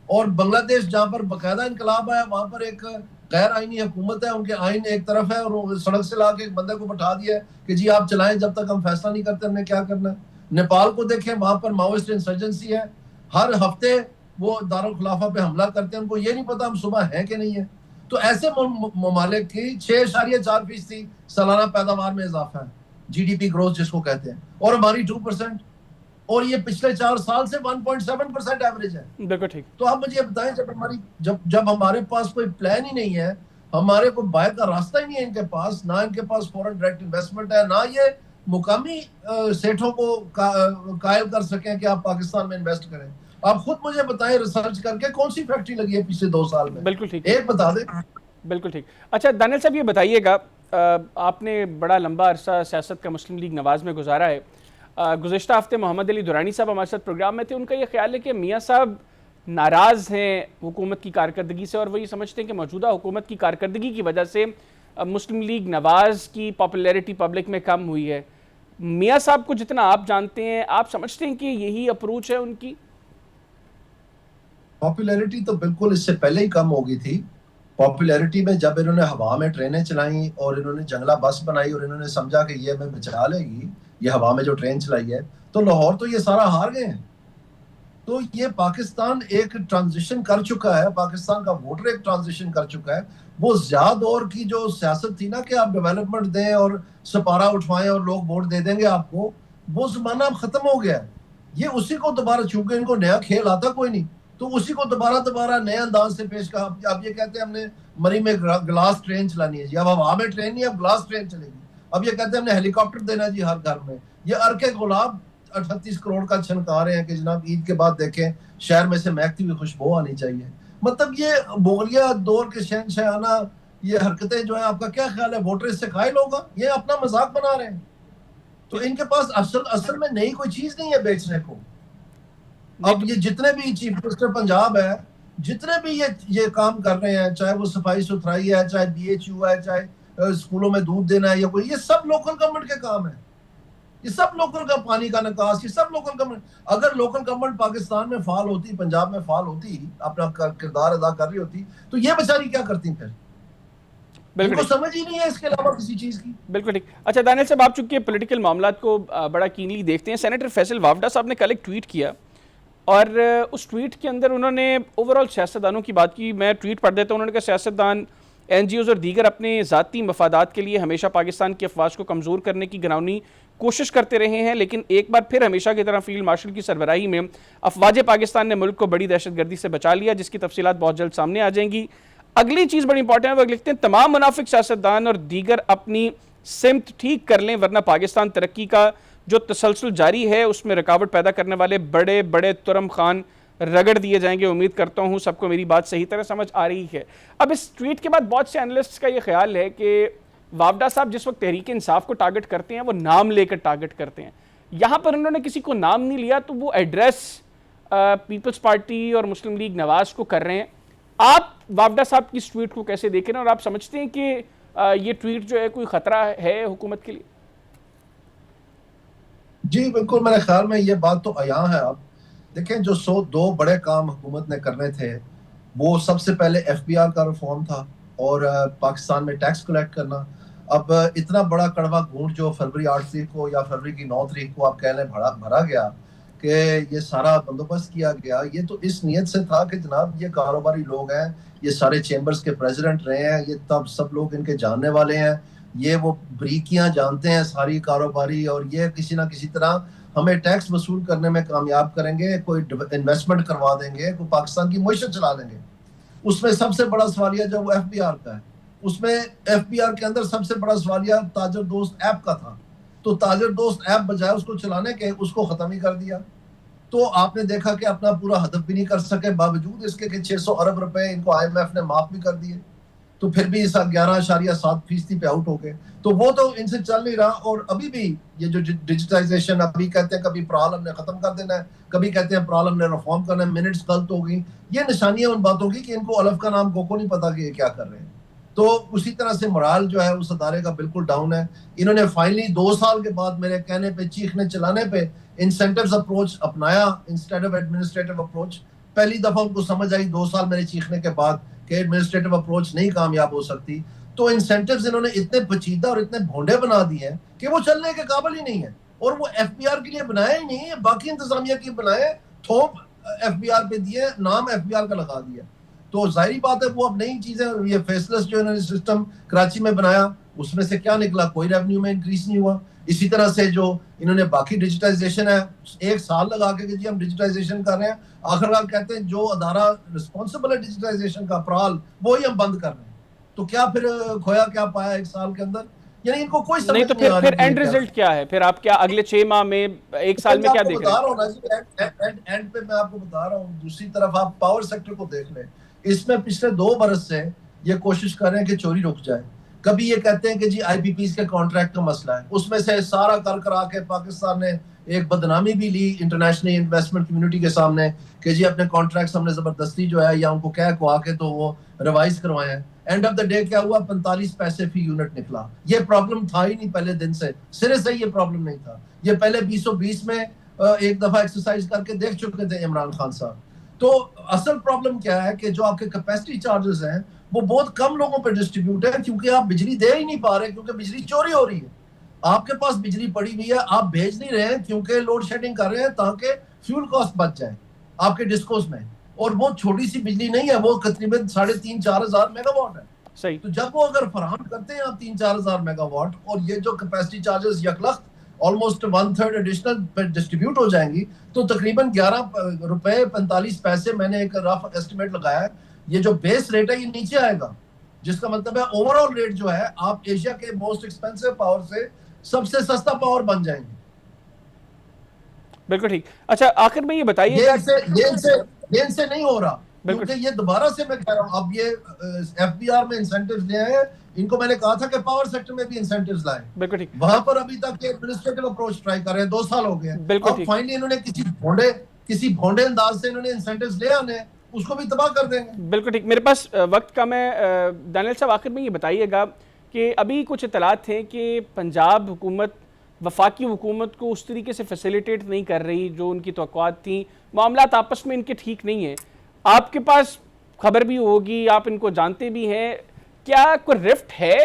اور بنگلہ دیش جہاں پر باقاعدہ انقلاب آیا, وہاں پر ایک غیر آئینی حکومت ہے, ان کے آئین ایک طرف ہے اور سڑک سے لا کے ایک بندے کو بٹھا دیا ہے کہ جی آپ چلائیں جب تک ہم فیصلہ نہیں کرتے ہم نے کیا کرنا ہے. نیپال کو دیکھیں, وہاں پر ماوسٹ انسرجنسی ہے, ہر ہفتے وہ دارالخلافہ پہ حملہ کرتے ہیں, ان کو یہ نہیں پتا ہم صبح ہیں کہ نہیں ہے. تو ایسے ممالک کی 6.4% سالانہ پیداوار میں اضافہ ہے, جی ڈی پی گروتھ جس کو کہتے ہیں, اور ہماری 2%, اور یہ پچھلے 4 سال سے 1.7% ایوریج ہے. بالکل ٹھیک. تو آپ مجھے بتائیں جب ہمارے پاس کوئی پلان ہی نہیں ہے, ہمارے کو باہر کا راستہ ہی نہیں ہے ان کے پاس, نہ ان کے پاس فورن ڈائریکٹ انویسٹمنٹ ہے, نہ یہ مقامی سیٹھوں کو قائل کر سکیں کہ آپ پاکستان میں انویسٹ کریں. آپ خود مجھے بتائیں ریسرچ کر کے کون سی فیکٹری لگی ہے پچھلے 2 سال میں, بالکل ٹھیک, ایک بتا دیں. بالکل ٹھیک. اچھا دانیال صاحب یہ بتائیے گا, آپ نے بڑا لمبا عرصہ سیاست کا مسلم لیگ نواز میں گزارا ہے. گزشتہ ہفتے محمد علی دورانی صاحب ہمارے ساتھ پروگرام میں تھے, ان کا یہ خیال ہے کہ میاں صاحب ناراض ہیں حکومت کی کارکردگی سے, اور وہ یہ سمجھتے ہیں کہ موجودہ حکومت کی کارکردگی کی وجہ سے مسلم لیگ نواز کی پاپولیرٹی پبلک میں کم ہوئی ہے. میاں صاحب کو جتنا آپ جانتے ہیں, آپ سمجھتے ہیں کہ یہی اپروچ ہے ان کی؟ پاپولیرٹی تو بالکل اس سے پہلے ہی کم ہو گئی تھی. پاپولیرٹی میں جب انہوں نے ہوا میں ٹرینیں چلائیں اور انہوں نے جنگلہ بس بنائی اور انہوں نے سمجھا کہ یہ ہمیں بچا لے گی, یہ ہوا میں جو ٹرین چلائی ہے, تو لاہور تو یہ سارا ہار گئے ہیں. تو یہ پاکستان ایک ٹرانزیشن کر چکا ہے, پاکستان کا ووٹر ایک ٹرانزیشن کر چکا ہے. وہ زیادہ دور کی جو سیاست تھی نا کہ آپ ڈیولپمنٹ دیں اور سپارہ اٹھوائیں اور لوگ ووٹ دے دیں گے آپ کو, وہ زمانہ اب ختم ہو گیا ہے. یہ اسی کو دوبارہ, چونکہ ان کو نیا کھیل آتا کوئی نہیں, تو اسی کو دوبارہ نئے انداز سے پیش کر. اب یہ کہتے ہیں ہم نے مری میں گلاس ٹرین چلانی ہے جی, اب ہوا میں ٹرین نہیں, اب گلاس ٹرین چلے گی. اب یہ کہتے ہیں ہم نے ہیلی کاپٹر دینا جی ہر گھر میں. یہ ارکے گلاب 38 کروڑ کا چھنکا رہے ہیں کہ جناب عید کے بعد دیکھیں شہر میں سے مہکتی ہوئی خوشبو آنی چاہیے. مطلب یہ مغلیہ دور کے شہنشاہانہ یہ حرکتیں جو ہیں, آپ کا کیا خیال ہے ووٹر اس سے قائل ہوگا؟ یہ اپنا مذاق بنا رہے ہیں. تو ان کے پاس اصل میں نئی کوئی چیز نہیں ہے بیچنے کو. اب یہ جتنے بھی چیف منسٹر پنجاب ہے, جتنے بھی یہ کام کر رہے ہیں, چاہے وہ صفائی ستھرائی ہے, چاہے BHU ہے, چاہے اسکولوں میں دودھ دینا ہے یا کوئی, یہ سب لوکل گورنمنٹ کے کام ہے. یہ سب لوکل کا پانی کا نکاس, یہ سب لوکل گورنمنٹ. اگر لوکل گورنمنٹ پاکستان میں فعال ہوتی, پنجاب میں فعال ہوتی, اپنا کردار ادا کر رہی ہوتی, تو یہ بیچاری کیا کرتی پھر؟ ان کو سمجھ ہی نہیں ہے اس کے علاوہ کسی چیز کی. بالکل ٹھیک. اچھا دانیال صاحب, آپ چونکہ پولیٹیکل معاملات کو بڑا کینلی دیکھتے ہیں, سینیٹر فیصل وافڈا صاحب نے کل ایک ٹویٹ کیا, اور اس ٹویٹ کے اندر انہوں نے اوور آل سیاستدانوں کی بات کی. میں ٹویٹ پڑھ دیتا ہوں. انہوں نے کہا سیاستدان, NGOs اور دیگر اپنے ذاتی مفادات کے لیے ہمیشہ پاکستان کی افواج کو کمزور کرنے کی گراؤنی کوشش کرتے رہے ہیں, لیکن ایک بار پھر ہمیشہ کی طرح فیلڈ مارشل کی سربراہی میں افواج پاکستان نے ملک کو بڑی دہشت گردی سے بچا لیا, جس کی تفصیلات بہت جلد سامنے آ جائیں گی. اگلی چیز بڑی امپورٹنٹ ہے, وہ لکھتے ہیں تمام منافق سیاستدان اور دیگر اپنی سمت ٹھیک کر لیں, ورنہ پاکستان ترقی کا جو تسلسل جاری ہے اس میں رکاوٹ پیدا کرنے والے بڑے بڑے ترم خان رگڑ دیے جائیں گے. امید کرتا ہوں سب کو میری بات صحیح طرح سمجھ آ رہی ہے. اب اس ٹویٹ کے بعد بہت سے اینالسٹس کا یہ خیال ہے کہ وافڈا صاحب جس وقت تحریک انصاف کو ٹارگٹ کرتے ہیں وہ نام لے کر ٹارگٹ کرتے ہیں. یہاں پر انہوں نے کسی کو نام نہیں لیا, تو وہ ایڈریس پیپلز پارٹی اور مسلم لیگ نواز کو کر رہے ہیں. آپ وافڈا صاحب کی اس ٹویٹ کو کیسے دیکھ رہے ہیں, اور آپ سمجھتے ہیں کہ یہ ٹویٹ جو ہے کوئی خطرہ ہے حکومت کے لیے؟ جی بالکل, میرے خیال میں یہ بات تو عیاں ہے. اب دیکھیں جو 102 بڑے کام حکومت نے کرنے تھے, وہ سب سے پہلے FBR کا ریفارم تھا اور پاکستان میں ٹیکس کلیکٹ کرنا. اب اتنا بڑا کڑوا گھونٹ جو فروری 8 تاریخ کو یا فروری کی 9 تاریخ کو آپ کہہ لیں بھرا گیا, کہ یہ سارا بندوبست کیا گیا، یہ تو اس نیت سے تھا کہ جناب یہ کاروباری لوگ ہیں، یہ سارے چیمبرز کے پریزیڈنٹ رہے ہیں، یہ تب سب لوگ ان کے جاننے والے ہیں، یہ وہ بریکیاں جانتے ہیں ساری کاروباری، اور یہ کسی نہ کسی طرح ہمیں ٹیکس وصول کرنے میں کامیاب کریں گے، کوئی انویسٹمنٹ کروا دیں گے، کوئی پاکستان کی معیشت چلا دیں گے۔ اس میں سب سے بڑا سوالیہ جو وہ ایف بی آر کا ہے، اس میں ایف بی آر کے اندر سب سے بڑا سوالیہ تاجر دوست ایپ کا تھا، تو تاجر دوست ایپ بجائے اس کو چلانے کے اس کو ختم ہی کر دیا۔ تو آپ نے دیکھا کہ اپنا پورا ہدف بھی نہیں کر سکے، باوجود اس کے کہ 600 ارب روپے ان کو آئی ایم ایف نے معاف بھی کر دیے، تو پھر بھی اس 11.7% پہ آؤٹ ہو گئے۔ تو وہ تو ان سے چل نہیں رہا، اور ابھی بھی یہ جو ڈیجیٹائزیشن، ابھی کہتے ہیں کبھی پرال ہم نے ختم کر دینا ہے، کبھی کہتے ہیں پرال ہم نے ریفارم کرنا ہے، منٹس غلط ہو گئی، یہ نشانیاں ان باتوں کی کہ ان کو الف کا نام کو نہیں پتا کہ یہ کیا کر رہے ہیں۔ تو اسی طرح سے morale جو ہے اس ادارے کا بالکل ڈاؤن ہے۔ انہوں نے فائنلی 2 سال کے بعد میرے کہنے پہ، چیخنے چلانے پہ انسینٹیوز اپروچ اپنایا انسٹیڈ آف ایڈمنسٹریٹو اپروچ۔ پہلی دفعہ ان کو سمجھ آئی 2 سال میرے چیخنے کے بعد کہ ایڈمنسٹریٹو اپروچ نہیں کامیاب ہو سکتی، تو انسینٹیوز انہوں نے اتنے پیچیدہ اور اتنے بھونڈے بنا دیے ہیں کہ وہ چلنے کے قابل ہی نہیں ہے، اور وہ ایف بی آر کے لیے بنائے ہی نہیں ہے، باقی انتظامیہ کی بنائے، تھوپ ایف بی آر پہ دیے، نام ایف بی آر کا لگا دیا۔ تو ظاہری بات ہے وہ اب نئی چیزیں، یہ فیسلس جو انہوں نے سسٹم کراچی میں بنایا، اس میں سے کیا نکلا؟ کوئی ریونیو میں انکریز نہیں ہوا۔ اسی طرح سے جو انہوں نے باقی ڈیجیٹائزیشن ہے، 1 سال لگا کے کہ جی ہم ڈیجیٹائزیشن کر رہے ہیں، آخرکار کہتے ہیں جو ادارہ رسپانسبل ہے ڈیجیٹائزیشن کا، پرال، وہی ہم بند کر رہے ہیں۔ تو کیا پھر کھویا کیا پایا 1 سال کے اندر؟ یعنی ان کو کوئی سمجھ نہیں تو نہیں آ پھر رہی اینڈ ریزلٹ کیا ہے؟ پھر آپ کیا اگلے 6 ماہ میں 1 سال میں کیا دیکھ رہے ہیں؟ اینڈ پہ میں آپ کو بتا رہا ہوں، دوسری طرف آپ پاور سیکٹر کو دیکھ لیں، اس میں پچھلے 2 برس سے یہ کوشش کر رہے ہیں کہ چوری رک جائے۔ کبھی یہ کہتے ہیں کہ جی آئی پی پیز کے کانٹریکٹ کا مسئلہ ہے، اس میں سے سارا کرا کے پاکستان نے ایک بدنامی بھی لی انٹرنیشنل انویسٹمنٹ کمیونٹی کے سامنے کہ جی اپنے کانٹریکٹس ہم نے زبردستی جو ہے یا ان کو کہہ کو آ کے تو وہ ریوائز کروائے ہیں۔ اینڈ آف دا ڈے کیا ہوا؟ 45 پیسے فی یونٹ نکلا۔ یہ پرابلم تھا ہی نہیں پہلے دن سے، سرے سے یہ پرابلم نہیں تھا، یہ پہلے 2020 میں ایک دفعہ ایکسرسائز کر کے دیکھ چکے تھے عمران خان صاحب۔ تو اصل پرابلم کیا ہے کہ جو آپ کے کیپیسٹی چارجز ہیں وہ بہت کم لوگوں پہ ڈسٹریبیوٹ ہے، کیونکہ آپ بجلی دے ہی نہیں پا رہے، کیونکہ بجلی چوری ہو رہی ہے۔ آپ کے پاس بجلی پڑی ہوئی ہے، آپ بھیج نہیں رہے ہیں کیونکہ لوڈ شیڈنگ کر رہے ہیں تاکہ فیول کاسٹ بچ جائے آپ کے ڈسکوز میں، اور وہ چھوٹی سی بجلی نہیں ہے، وہ تقریباً 3,500-4 ہزار میگا واٹ ہے۔ صحیح۔ تو جب وہ اگر فراہم کرتے ہیں آپ 3-4 ہزار میگا واٹ، اور یہ جو کیپیسٹی چارجز یکلخت آلموسٹ 1/3 ایڈیشنل پہ ڈسٹریبیوٹ ہو جائیں گی، تو تقریباً 11 روپے 45 پیسے میں نے ایک رف ایسٹیمیٹ لگایا ہے، یہ جو بیس ریٹ ہے یہ نیچے آئے گا، جس کا مطلب ہے اوور آل ریٹ جو ہے آپ ایشیا کے موسٹ ایکسپینسو پاور سے سب سے سستا پاور بن جائیں گے۔ بالکل ٹھیک۔ اچھا آخر میں یہ بتائیے، یہ ان سے نہیں ہو رہا، کیونکہ یہ دوبارہ سے میں کہہ رہا ہوں، اب یہ ایف بی آر میں انسینٹیوز لے آئے ہیں، ان کو میں نے کہا تھا کہ پاور سیکٹر میں بھی انسینٹیوز لائیں، بالکل ٹھیک، وہاں پر ابھی تک ایڈمنسٹریٹو اپروچ ٹرائی کر رہے ہیں، 2 سال ہو گئے ہیں، اب فائنلی انہوں نے کسی بھونڈے انداز سے انہوں نے انسینٹیوز لے آنے ہیں، اس کو بھی تباہ کر دیں گے۔ بالکل ٹھیک۔ میرے پاس وقت کم ہے، دانیال صاحب آخر میں یہ بتائیے گا کہ ابھی کچھ اطلاعات ہیں کہ پنجاب حکومت وفاقی حکومت کو اس طریقے سے فیسیلیٹیٹ نہیں کر رہی جو ان کی توقعات تھیں، معاملات آپس میں ان کے ٹھیک نہیں ہیں، آپ کے پاس خبر بھی ہوگی، آپ ان کو جانتے بھی ہیں، کیا کوئی رفٹ ہے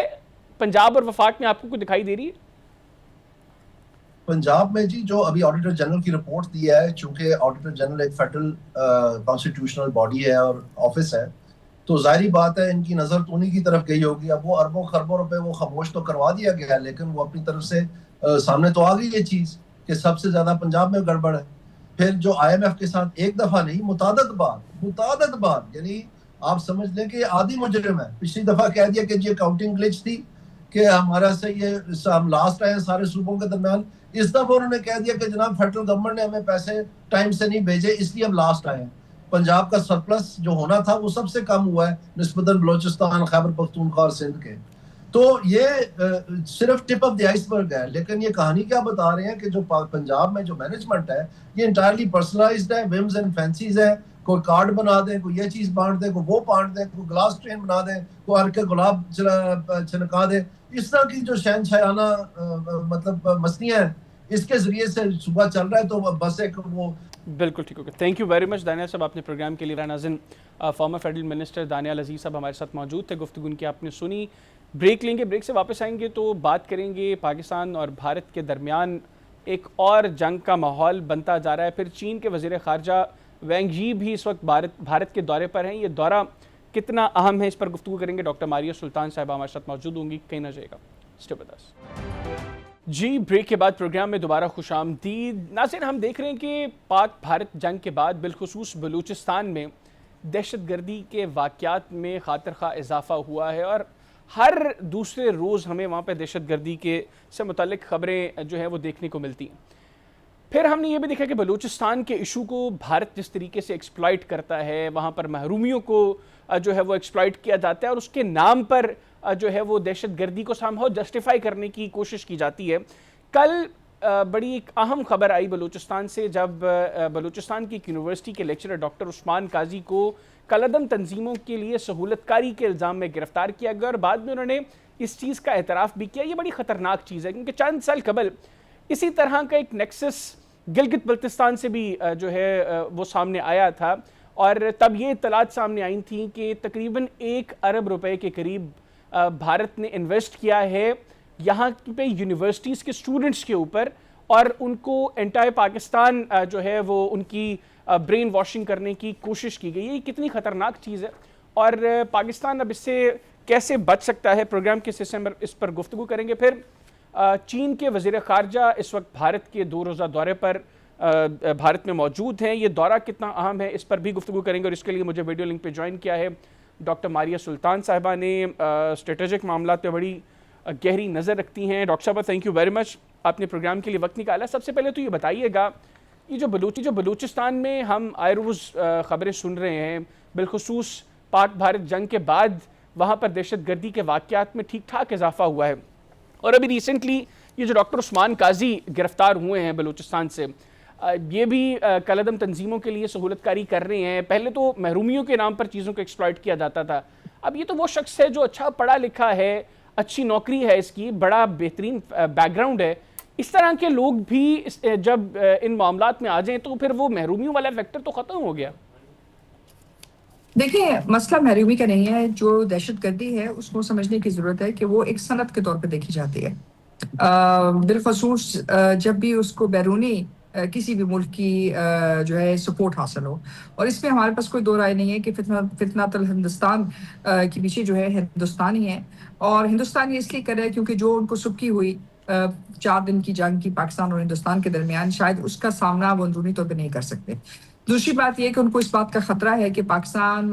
پنجاب اور وفاق میں؟ آپ کو کوئی دکھائی دے رہی ہے؟ پنجاب میں جی جو ابھی آڈیٹر جنرل کی رپورٹ دی ہے، چونکہ آڈیٹر جنرل ایک فیڈرل کانسٹیٹیوشنل باڈی ہے اور آفس ہے، تو ظاہری بات ہے ان کی نظر تو انہی کی طرف گئی ہوگی۔ اب وہ اربوں خربوں روپے وہ خاموش تو کروا دیا گیا ہے، لیکن وہ اپنی طرف سے سامنے تو آ گئی یہ چیز کہ سب سے زیادہ پنجاب میں گڑبڑ ہے۔ پھر جو آئی ایم ایف کے ساتھ ایک دفعہ نہیں متعدد بار، یعنی آپ سمجھ لیں کہ یہ عادی مجرم ہے۔ پچھلی دفعہ کہہ دیا کہ یہ اکاؤنٹنگ گلچ تھی کہ ہمارا سے یہ ہم لاسٹ آئے ہیں سارے صوبوں کے درمیان، اس دفعہ انہوں نے کہہ دیا کہ جناب فیڈرل گورنمنٹ نے ہمیں پیسے ٹائم سے نہیں بھیجے اس لیے ہم لاسٹ آئے ہیں۔ پنجاب کا سرپلس جو ہونا تھا وہ سب سے کم ہوا ہے نسبتاً بلوچستان، خیبر پختونخوا اور سندھ کے۔ تو یہ صرف ٹپ آف دی آئس برگ ہے، لیکن یہ کہانی کیا بتا رہے ہیں کہ جو پنجاب میں جو مینجمنٹ ہے یہ انٹائرلی پرسنلائزڈ ہے، ومز اینڈ فینسیز ہے، کوئی کارڈ بنا دیں، کوئی یہ چیز بانٹ دیں، کوئی وہ بانٹ دیں، کوئی گلاس ٹرین بنا دیں، کوئی ہر کے گلاب چھنکا دیں، اس طرح کی جو شہنشاہانہ مطلب مسنیاں ہیں اس کے ذریعے سے صبح چل رہا ہے۔ تو بس ایک وہ بالکل ٹھیک ہوگا۔ Thank you very much Daniyal صاحب، آپ نے پروگرام کے لیے رہا۔ ناظرین، former federal minister Daniyal Aziz صاحب ہمارے ساتھ موجود تھے، گفتگو ان کی آپ نے سنی۔ بریک لیں گے، بریک سے واپس آئیں گے تو بات کریں گے پاکستان اور بھارت کے درمیان ایک اور جنگ کا ماحول بنتا جا رہا ہے. پھر چین کے وزیر خارجہ وینگ یی بھی اس وقت بھارت کے دورے پر ہیں. یہ دورہ کتنا اہم ہے اس پر گفتگو کریں گے. ڈاکٹر ماریہ سلطان صاحبہ ہمارے ساتھ موجود ہوں گی, کہیں نہ جائے گا. Stay with us. جی بریک کے بعد پروگرام میں دوبارہ خوش آمدید. ناظرین, ہم دیکھ رہے ہیں کہ پاک بھارت جنگ کے بعد بالخصوص بلوچستان میں دہشت گردی کے واقعات میں خاطر خواہ اضافہ ہوا ہے, اور ہر دوسرے روز ہمیں وہاں پہ دہشت گردی کے سے متعلق خبریں جو ہے وہ دیکھنے کو ملتی ہیں. پھر ہم نے یہ بھی دیکھا کہ بلوچستان کے ایشو کو بھارت جس طریقے سے ایکسپلائٹ کرتا ہے, وہاں پر محرومیوں کو جو ہے وہ ایکسپلائٹ کیا جاتا ہے, اور اس کے نام پر جو ہے وہ دہشت گردی کو سامہاؤ جسٹیفائی کرنے کی کوشش کی جاتی ہے. کل بڑی ایک اہم خبر آئی بلوچستان سے, جب بلوچستان کی ایک یونیورسٹی کے لیکچرر ڈاکٹر عثمان قاضی کو کالعدم تنظیموں کے لیے سہولت کاری کے الزام میں گرفتار کیا گیا, اور بعد میں انہوں نے اس چیز کا اعتراف بھی کیا. یہ بڑی خطرناک چیز ہے, کیونکہ چند سال قبل اسی طرح کا ایک نیکسس گلگت بلتستان سے بھی جو ہے وہ سامنے آیا تھا, اور تب یہ اطلاعات سامنے آئی تھیں کہ تقریباً 1 ارب روپے کے قریب بھارت نے انویسٹ کیا ہے یہاں پہ یونیورسٹیز کے اسٹوڈنٹس کے اوپر, اور ان کو انٹائر پاکستان جو ہے وہ ان کی برین واشنگ کرنے کی کوشش کی گئی ہے. یہ کتنی خطرناک چیز ہے, اور پاکستان اب اس سے کیسے بچ سکتا ہے, پروگرام کے حصے میں اس پر گفتگو کریں گے. پھر چین کے وزیر خارجہ اس وقت بھارت کے 2 روزہ دورے پر بھارت میں موجود ہیں. یہ دورہ کتنا اہم ہے اس پر بھی گفتگو کریں گے, اور اس کے لیے مجھے ویڈیو لنک پہ جوائن کیا ہے ڈاکٹر ماریہ سلطان صاحبہ نے. اسٹریٹجک معاملات پہ بڑی گہری نظر رکھتی ہیں. ڈاکٹر صاحبہ تھینک یو ویری مچ, آپ نے پروگرام کے لیے وقت نکالا. سب سے پہلے تو یہ بتائیے گا, یہ جو بلوچستان میں ہم آئے روز خبریں سن رہے ہیں, بالخصوص پاک بھارت جنگ کے بعد وہاں پر دہشت گردی کے واقعات میں ٹھیک ٹھاک اضافہ ہوا ہے, اور ابھی ریسنٹلی یہ جو ڈاکٹر عثمان قاضی گرفتار ہوئے ہیں بلوچستان سے, یہ بھی کالعدم تنظیموں کے لیے سہولت کاری کر رہے ہیں. پہلے تو محرومیوں کے نام پر چیزوں کو ایکسپلائٹ کیا جاتا تھا, اب یہ تو وہ شخص ہے جو اچھا پڑھا لکھا ہے, اچھی نوکری ہے اس کی, بڑا بہترین بیک گراؤنڈ ہے. اس طرح کے لوگ بھی جب ان معاملات میں آ جائیں تو پھر وہ محرومیوں والا فیکٹر تو ختم ہو گیا. دیکھیں, مسئلہ محرومی کا نہیں ہے. جو دہشت گردی ہے اس کو سمجھنے کی ضرورت ہے کہ وہ ایک صنعت کے طور پہ دیکھی جاتی ہے. بالخصوص جب بھی اس کو بیرونی کسی بھی ملک کی جو ہے سپورٹ حاصل ہو, اور اس میں ہمارے پاس کوئی دو رائے نہیں ہے کہ فتنۃ الہندوستان کے پیچھے جو ہے ہندوستانی ہے, اور ہندوستان یہ اس لیے کر رہا ہے کیونکہ جو ان کو سبکی ہوئی 4 دن کی جنگ کی پاکستان اور ہندوستان کے درمیان, شاید اس کا سامنا وہ اندرونی طور پہ نہیں کر سکتے. دوسری بات یہ کہ ان کو اس بات کا خطرہ ہے کہ پاکستان,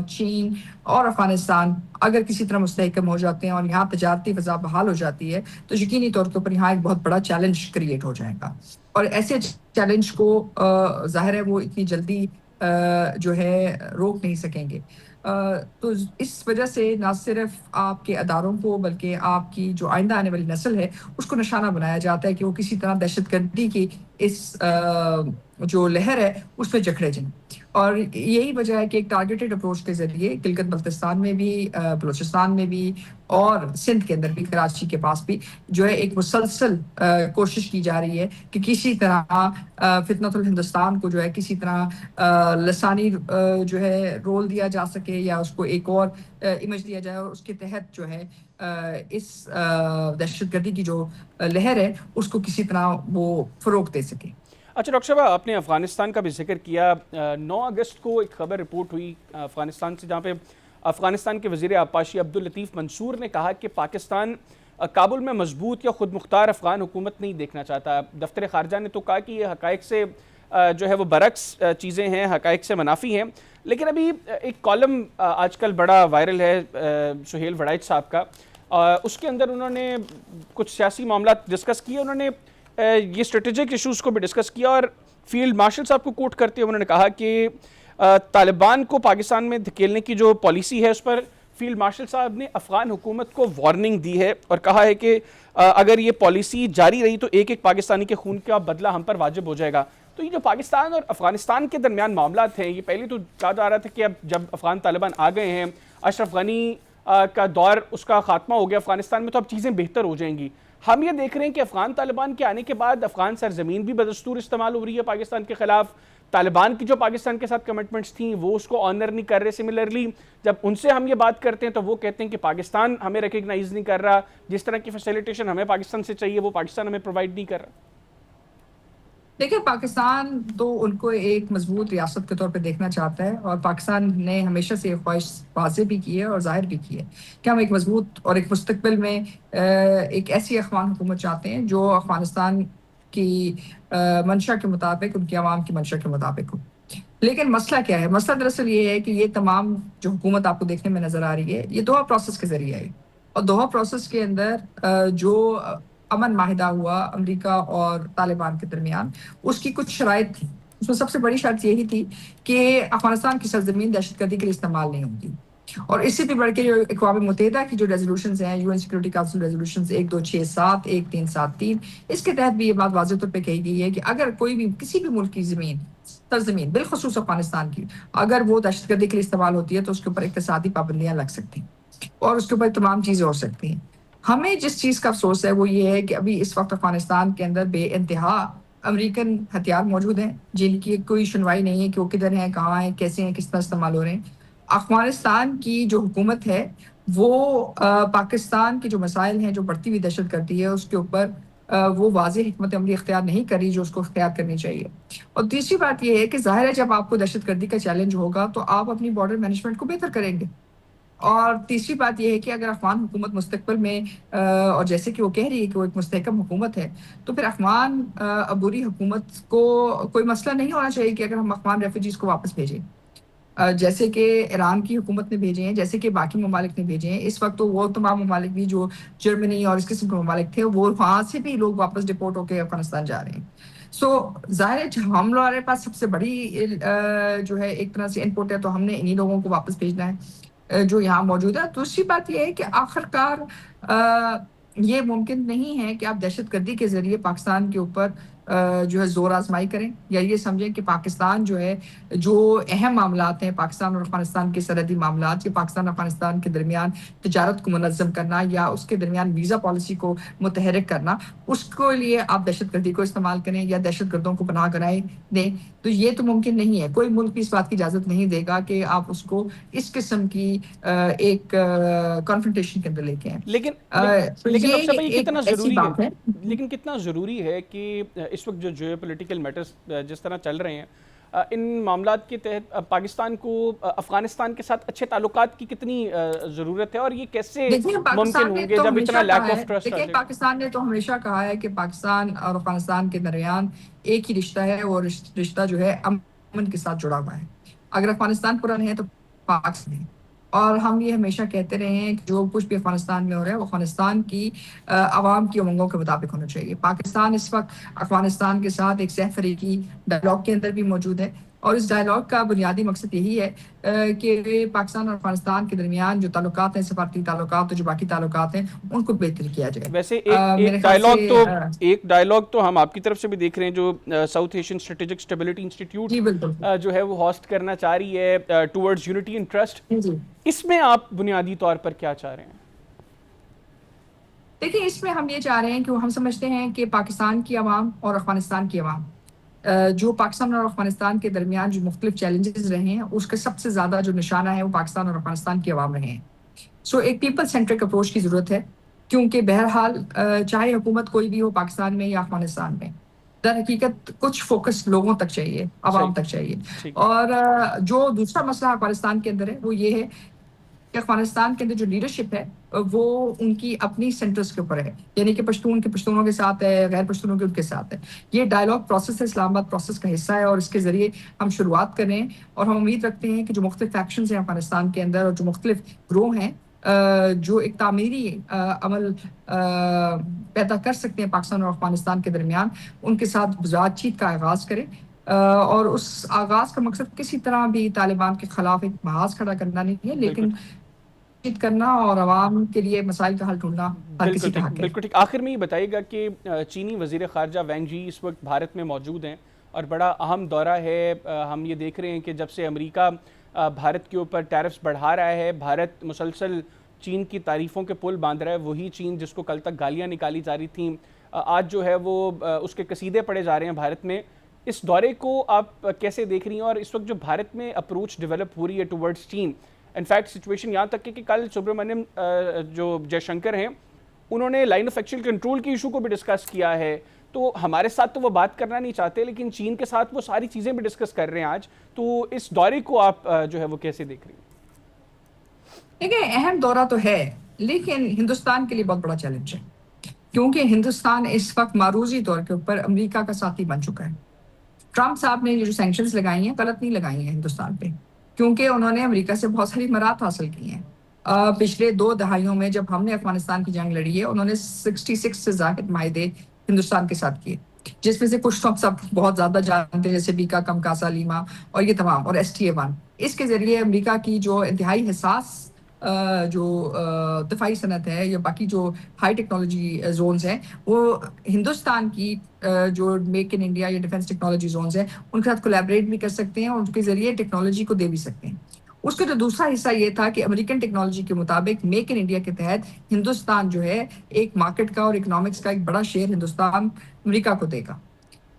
چین اور افغانستان اگر کسی طرح مستحکم ہو جاتے ہیں اور یہاں تجارتی فضا بحال ہو جاتی ہے تو یقینی طور کے اوپر یہاں ایک بہت بڑا چیلنج کریٹ ہو جائے گا, اور ایسے چیلنج کو ظاہر ہے وہ اتنی جلدی جو ہے روک نہیں سکیں گے. تو اس وجہ سے نہ صرف آپ کے اداروں کو بلکہ آپ کی جو آئندہ آنے والی نسل ہے اس کو نشانہ بنایا جاتا ہے کہ وہ کسی طرح دہشت گردی کی اس جو لہر ہے اس پہ جکڑے جائیں. اور یہی وجہ ہے کہ ایک ٹارگیٹڈ اپروچ کے ذریعے گلگت بلتستان میں بھی, بلوچستان میں بھی, اور سندھ کے اندر بھی, کراچی کے پاس بھی جو ہے ایک مسلسل کوشش کی جا رہی ہے کہ کسی طرح فتنۃ الہندوستان کو جو ہے کسی طرح لسانی جو ہے رول دیا جا سکے, یا اس کو ایک اور امیج دیا جائے, اور اس کے تحت جو ہے اس دہشت گردی کی جو لہر ہے اس کو کسی طرح وہ فروغ دے سکے. اچھا ڈاکٹر صاحب, آپ نے افغانستان کا بھی ذکر کیا. 9 اگست کو ایک خبر رپورٹ ہوئی افغانستان سے, جہاں پہ افغانستان کے وزیر آبپاشی عبداللطیف منصور نے کہا کہ پاکستان کابل میں مضبوط یا خود مختار افغان حکومت نہیں دیکھنا چاہتا. دفتر خارجہ نے تو کہا کہ یہ حقائق سے جو ہے وہ برعکس چیزیں ہیں, حقائق سے منافی ہیں. لیکن ابھی ایک کالم آج کل بڑا وائرل ہے سہیل وڑائچ صاحب کا, اس کے اندر انہوں نے کچھ سیاسی معاملات ڈسکس کیے. انہوں نے یہ اسٹریٹجک ایشوز کو بھی ڈسکس کیا, اور فیلڈ مارشل صاحب کو کوٹ کرتے ہوئے انہوں نے کہا کہ طالبان کو پاکستان میں دھکیلنے کی جو پالیسی ہے اس پر فیلڈ مارشل صاحب نے افغان حکومت کو وارننگ دی ہے, اور کہا ہے کہ اگر یہ پالیسی جاری رہی تو ایک ایک پاکستانی کے خون کا بدلہ ہم پر واجب ہو جائے گا. تو یہ جو پاکستان اور افغانستان کے درمیان معاملات ہیں, یہ پہلے تو کہا جا رہا تھا کہ اب جب افغان طالبان آ گئے ہیں, اشرف غنی کا دور اس کا خاتمہ ہو گیا افغانستان میں, تو اب چیزیں بہتر ہو جائیں گی. ہم یہ دیکھ رہے ہیں کہ افغان طالبان کے آنے کے بعد افغان سرزمین بھی بدستور استعمال ہو رہی ہے پاکستان کے خلاف. طالبان کی جو پاکستان کے ساتھ کمٹمنٹس تھیں وہ اس کو آنر نہیں کر رہے. سملرلی جب ان سے ہم یہ بات کرتے ہیں تو وہ کہتے ہیں کہ پاکستان ہمیں ریکگنائز نہیں کر رہا, جس طرح کی فیسیلیٹیشن ہمیں پاکستان سے چاہیے وہ پاکستان ہمیں پرووائڈ نہیں کر رہا. دیکھیں پاکستان تو ان کو ایک مضبوط ریاست کے طور پہ دیکھنا چاہتا ہے، اور پاکستان نے ہمیشہ سے یہ خواہش واضح بھی کی ہے اور ظاہر بھی کی ہے کہ ہم ایک مضبوط اور ایک مستقبل میں ایک ایسی افغان حکومت چاہتے ہیں جو افغانستان کی منشا کے مطابق، ان کی عوام کی منشا کے مطابق ہو۔ لیکن مسئلہ کیا ہے؟ مسئلہ دراصل یہ ہے کہ یہ تمام جو حکومت آپ کو دیکھنے میں نظر آ رہی ہے یہ دوحہ پروسیس کے ذریعے ہے، اور دوحہ پروسیس کے اندر جو امن معاہدہ ہوا امریکہ اور طالبان کے درمیان، اس کی کچھ شرائط تھیں۔ اس میں سب سے بڑی شرط یہی تھی کہ افغانستان کی سرزمین دہشت گردی کے لیے استعمال نہیں ہوگی، اور اس سے بھی بڑھ کے جو اقوام متحدہ کی جو ریزولوشنز ہیں، U N security council resolutions 1267 1373، اس کے تحت بھی یہ بات واضح طور پہ کہی گئی ہے کہ اگر کوئی بھی کسی بھی ملک کی سرزمین بالخصوص افغانستان کی اگر وہ دہشت گردی کے لیے استعمال ہوتی ہے تو اس کے اوپر اقتصادی پابندیاں لگ سکتی ہیں اور اس کے اوپر تمام چیزیں ہو سکتی ہیں۔ ہمیں جس چیز کا افسوس ہے وہ یہ ہے کہ ابھی اس وقت افغانستان کے اندر بے انتہا امریکن ہتھیار موجود ہیں جن کی کوئی سنوائی نہیں ہے کہ وہ کدھر ہیں، کہاں ہیں، کیسے ہیں، کس طرح استعمال ہو رہے ہیں۔ افغانستان کی جو حکومت ہے وہ پاکستان کے جو مسائل ہیں، جو بڑھتی ہوئی دہشت گردی ہے، اس کے اوپر وہ واضح حکمت عملی اختیار نہیں کر رہی جو اس کو اختیار کرنی چاہیے۔ اور تیسری بات یہ ہے کہ ظاہر ہے جب آپ کو دہشت گردی کا چیلنج ہوگا تو آپ اپنی بارڈر مینجمنٹ کو بہتر کریں گے۔ اور تیسری بات یہ ہے کہ اگر افغان حکومت مستقبل میں اور جیسے کہ وہ کہہ رہی ہے کہ وہ ایک مستحکم حکومت ہے، تو پھر افغان عبوری حکومت کو کوئی مسئلہ نہیں ہونا چاہیے کہ اگر ہم افغان ریفیوجیز کو واپس بھیجیں، جیسے کہ ایران کی حکومت نے بھیجے ہیں، جیسے کہ باقی ممالک نے بھیجے ہیں۔ اس وقت تو وہ تمام ممالک بھی جو جرمنی اور اس قسم کے ممالک تھے، وہ وہاں سے بھی لوگ واپس ڈپورٹ ہو کے افغانستان جا رہے ہیں۔ ظاہر ہے ہم ہمارے پاس سب سے بڑی جو ہے ایک طرح سے ان پٹ ہے، تو ہم نے انہی لوگوں کو واپس بھیجنا ہے جو یہاں موجود ہے۔ دوسری بات یہ ہے کہ آخرکار یہ ممکن نہیں ہے کہ آپ دہشت گردی کے ذریعے پاکستان کے اوپر جو ہے زور آزمائی کریں، یا یہ سمجھیں کہ پاکستان جو ہے جو اہم معاملات ہیں پاکستان اور افغانستان کے سرحدی معاملات، یا پاکستان اور افغانستان کے درمیان تجارت کو منظم کرنا یا اس کے درمیان ویزا پالیسی کو متحرک کرنا، اس کے لیے آپ دہشت گردی کو استعمال کریں یا دہشت گردوں کو پناہ گرائی دیں، تو یہ تو ممکن نہیں ہے۔ کوئی ملک بھی اس بات کی اجازت نہیں دے گا کہ آپ اس کو اس قسم کی ایک کنفرنٹیشن کے اندر لے کے آئیں۔ لیکن ڈاکٹر صاحب یہ کتنا ضروری بات ہے، لیکن کتنا ضروری ہے کہ اس وقت جو جیو پولیٹیکل میٹرز جس طرح چل رہے ہیں، ان معاملات کے تحت پاکستان کو افغانستان کے ساتھ اچھے تعلقات کی کتنی ضرورت ہے، اور یہ کیسے ممکن ہوں گے جب اتنا لیک آف ٹرسٹ ہے؟ پاکستان نے تو ہمیشہ کہا ہے کہ پاکستان اور افغانستان کے درمیان ایک ہی رشتہ ہے، اور رشتہ جو ہے امن کے ساتھ جڑا ہوا ہے۔ اگر افغانستان پورا نہیں ہے تو پاکستان ہے، اور ہم یہ ہمیشہ کہتے رہے ہیں کہ جو کچھ بھی افغانستان میں ہو رہا ہے وہ افغانستان کی عوام کی امنگوں کے مطابق ہونا چاہیے۔ پاکستان اس وقت افغانستان کے ساتھ ایک سہ فریقی ڈائلاگ کے اندر بھی موجود ہے، اور اس ڈائلاگ کا بنیادی مقصد یہی ہے کہ پاکستان اور افغانستان کے درمیان جو تعلقات ہیں، سفارتی تعلقات، جو باقی تعلقات ہیں، ان کو بہتر کیا جائے۔ ویسے ایک ڈائلاگ تو ہم آپ کی طرف سے بھی دیکھ رہے ہیں جو south Asian strategic stability institute جو ہے وہ ہوسٹ کرنا چاہ رہی ہے ٹورڈز یونٹی اینڈ ٹرسٹ، اس میں آپ بنیادی طور پر کیا چاہ رہے ہیں؟ دیکھیں اس میں ہم یہ چاہ رہے ہیں کہ ہم سمجھتے ہیں کہ پاکستان کی عوام اور افغانستان کی عوام، جو پاکستان اور افغانستان کے درمیان جو مختلف چیلنجز رہے ہیں، اس کا سب سے زیادہ جو نشانہ ہے وہ پاکستان اور افغانستان کی عوام رہے ہیں۔ ایک پیپل سینٹرک اپروچ کی ضرورت ہے، کیونکہ بہرحال چاہے حکومت کوئی بھی ہو پاکستان میں یا افغانستان میں، در حقیقت کچھ فوکس لوگوں تک چاہیے، عوام تک چاہیے۔ اور جو دوسرا مسئلہ افغانستان کے اندر ہے وہ یہ ہے کہ افغانستان کے اندر جو لیڈرشپ ہے وہ ان کی اپنی سینٹرز کے اوپر ہے، یعنی کہ پشتون کے پشتونوں کے ساتھ ہے، غیر پشتونوں کے ان کے ساتھ ہے۔ یہ ڈائلاگ پروسیس ہے، اسلام آباد پروسیس کا حصہ ہے، اور اس کے ذریعے ہم شروعات کر رہے ہیں، اور ہم امید رکھتے ہیں کہ جو مختلف فیکشنز ہیں افغانستان کے اندر اور جو مختلف گروہ ہیں جو ایک تعمیری عمل پیدا کر سکتے ہیں پاکستان اور افغانستان کے درمیان، ان کے ساتھ بات چیت کا آغاز کریں، اور اس آغاز کا مقصد کسی طرح بھی طالبان کے خلاف ایک محاذ کھڑا کرنا نہیں ہے، لیکن کرنا اور عوام کے لیے مسائل کا حل ڈھونڈنا ہر کسی کا حق ہے۔ بالکل ٹھیک۔ آخر میں یہ بتائیے گا کہ چینی وزیر خارجہ وینگ جی اس وقت بھارت میں موجود ہیں اور بڑا اہم دورہ ہے، ہم یہ دیکھ رہے ہیں کہ جب سے امریکہ بھارت کے اوپر ٹیرفز بڑھا رہا ہے، بھارت مسلسل چین کی تعریفوں کے پل باندھ رہا ہے، وہی چین جس کو کل تک گالیاں نکالی جا رہی تھیں آج جو ہے وہ اس کے قصیدے پڑھے جا رہے ہیں بھارت میں۔ اس دورے کو آپ کیسے دیکھ رہی ہیں، اور اس وقت جو بھارت میں اپروچ ڈیولپ ہو رہی ہے ٹورڈز چین، انفیکٹ سچویشن یہاں تک کہ کل سبرامنیم جو جے شنکر ہیں انہوں نے لائن آف ایکچوئل کنٹرول کی ایشو کو بھی ڈسکس کیا ہے، تو تو ہمارے ساتھ تو وہ بات کرنا نہیں چاہتے لیکن چین کے ساتھ وہ ساری چیزیں بھی ڈسکس کر رہے ہیں آج. تو اس دورے کو آپ جو ہے وہ کیسے دیکھ رہی ہیں؟ دیکھیں اہم دورہ تو ہے لیکن ہندوستان کے لیے بہت بڑا چیلنج ہے کیونکہ ہندوستان اس وقت معروضی طور کے اوپر امریکہ کا ساتھی بن چکا ہے. ٹرمپ صاحب نے یہ جو سینکشنز لگائی ہیں غلط نہیں لگائی ہیں ہندوستان پہ کیونکہ انہوں نے امریکہ سے بہت ساری مراد حاصل کی ہیں. پچھلے 2 دہائیوں میں جب ہم نے افغانستان کی جنگ لڑی ہے انہوں نے 66 سے زائد معاہدے ہندوستان کے ساتھ کیے جس میں سے کچھ تو ہم سب بہت زیادہ جانتے ہیں جیسے بیکا کمکاسا لیما اور یہ تمام اور STA1. اس کے ذریعے امریکہ کی جو انتہائی حساس جو دفاعی صنعت ہے یا باقی جو ہائی ٹیکنالوجی زونز ہیں وہ ہندوستان کی جو میک ان انڈیا یا ڈیفنس ٹیکنالوجی زونز ہیں ان کے ساتھ کولیبریٹ بھی کر سکتے ہیں اور ان کے ذریعے ٹیکنالوجی کو دے بھی سکتے ہیں. اس کا جو دوسرا حصہ یہ تھا کہ امریکن ٹیکنالوجی کے مطابق میک ان انڈیا کے تحت ہندوستان جو ہے ایک مارکیٹ کا اور اکنامکس کا ایک بڑا شیئر ہندوستان امریکہ کو دے گا.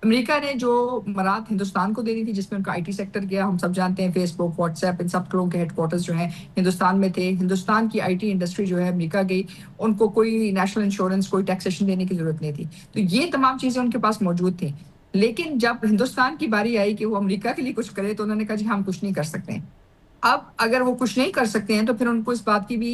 امریکہ نے جو مراد ہندوستان کو دینی تھی جس میں ان کا IT سیکٹر گیا, ہم سب جانتے ہیں فیس بک واٹس ایپ ان سب لوگوں کے ہیڈ کوارٹرز جو ہیں ہندوستان میں تھے. ہندوستان کی IT انڈسٹری جو ہے امریکہ گئی, ان کو کوئی نیشنل انشورنس کوئی ٹیکسیشن دینے کی ضرورت نہیں تھی. تو یہ تمام چیزیں ان کے پاس موجود تھیں. لیکن جب ہندوستان کی باری آئی کہ وہ امریکہ کے لیے کچھ کرے تو انہوں نے کہا جی ہم کچھ نہیں کر سکتے ہیں. اب اگر وہ کچھ نہیں کر سکتے ہیں تو پھر ان کو اس بات کی بھی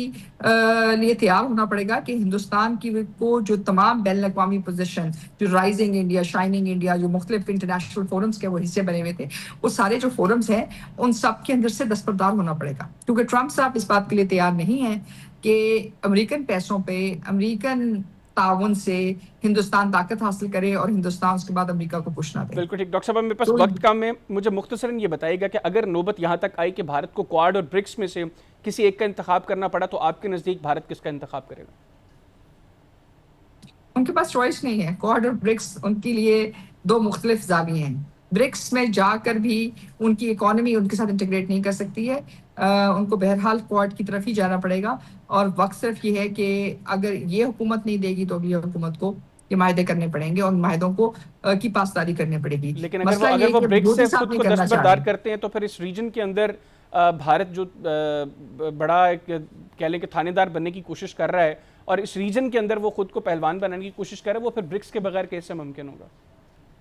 لیے تیار ہونا پڑے گا کہ ہندوستان کی کو جو تمام بین الاقوامی پوزیشن جو رائزنگ انڈیا, شائننگ انڈیا, جو مختلف انٹرنیشنل فورمز کے وہ حصے بنے ہوئے تھے, وہ سارے جو فورمز ہیں ان سب کے اندر سے دستبردار ہونا پڑے گا کیونکہ ٹرمپ صاحب اس بات کے لیے تیار نہیں ہیں کہ امریکن پیسوں پہ امریکن تعاون سے ہندوستان طاقت حاصل کرے اور ہندوستان اس کے بعد امریکہ کو پوچھنا دے. بالکل ٹھیک. ڈاکٹر صاحب میرے پاس وقت کم ہے, مجھے مختصراً یہ بتائیے گا کہ اگر نوبت یہاں تک آئی کہ بھارت کو کوآڈ اور برکس میں سے کسی ایک کا انتخاب کرنا پڑا تو آپ کے نزدیک بھارت کس کا انتخاب کرے گا؟ ان کے پاس چوائس نہیں ہے. کوآڈ اور برکس ان کے لیے 2 مختلف زاویے ہیں. برکس میں جا کر بھی ان کی اکانومی ان کے ساتھ انٹیگریٹ نہیں کر سکتی ہے, ان کو بہرحال کوآڈ کی طرف ہی جانا پڑے گا. اور وقت صرف یہ ہے کہ اگر یہ حکومت نہیں دے گی تو اگلی حکومت کو یہ معاہدے کرنے پڑیں گے اور معاہدوں کو کی پاسداری کرنی پڑے گی. لیکن اگر وہ برکس سے خود کو دستبردار کرتے ہیں تو پھر اس ریجن کے اندر بھارت جو بڑا کہہ لیں کہ تھانے دار بننے کی کوشش کر رہا ہے اور اس ریجن کے اندر وہ خود کو پہلوان بنانے کی کوشش کر رہا ہے, وہ پھر برکس کے بغیر کیسے ممکن ہوگا؟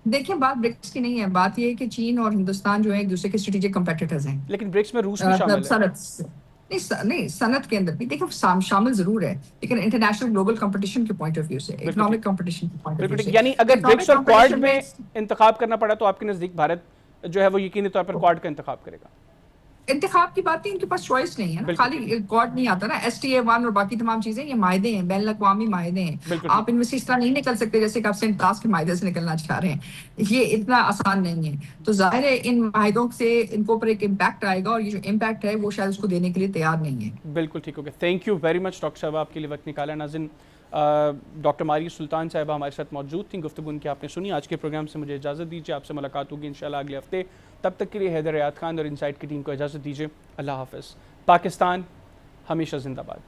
دیکھیں بات برکس کی نہیں ہے, بات یہ ہے کہ چین اور ہندوستان جو ہے ایک دوسرے کے اسٹریٹجک کمپیٹیٹرز ہیں. لیکن برکس میں روس بھی شامل ہے. نہیں صنعت کے اندر بھی دیکھیں شامل ضرور ہے لیکن انٹرنیشنل گلوبل کمپٹیشن کے پوائنٹ آف ویو سے, اکنامک کمپٹیشن کے پوائنٹ آف ویو سے. یعنی اگر برکس اور کوآڈ میں انتخاب کرنا پڑا تو آپ کے نزدیک بھارت جو ہے وہ یقینی طور پر کوآڈ کا انتخاب کرے گا؟ انتخاب کی بات نہیں, ان کے پاس چوائس نہیں ہے نا, خالی کوآڈ نہیں آتا نا. STA1 اور باقی تمام چیزیں یہ معاہدے ہیں, بین الاقوامی معاہدے ہیں. آپ ان میں سے اس طرح نہیں نکل سکتے جیسے کہ آپ سینٹاس کے معاہدے سے نکلنا چاہ رہے ہیں. یہ اتنا آسان نہیں ہے. تو ظاہر ہے ان معاہدوں سے ان کو اوپر ایک امپیکٹ آئے گا اور یہ جو امپیکٹ ہے وہ شاید اس کو دینے کے لیے تیار نہیں ہے. بالکل ٹھیک ہو گیا. Thank you very much doctor صاحب, آپ کے لیے وقت نکالا. ناظرین ڈاکٹر ماریہ سلطان صاحبہ ہمارے ساتھ موجود تھیں, گفتگو ان کی آپ نے سنی. آج کے پروگرام سے مجھے اجازت دیجیے, آپ سے ملاقات ہوگی انشاءاللہ اگلے ہفتے. تب تک کے لیے حیدر حیات خان اور انسائٹ کی ٹیم کو اجازت دیجیے. اللہ حافظ. پاکستان ہمیشہ زندہ باد.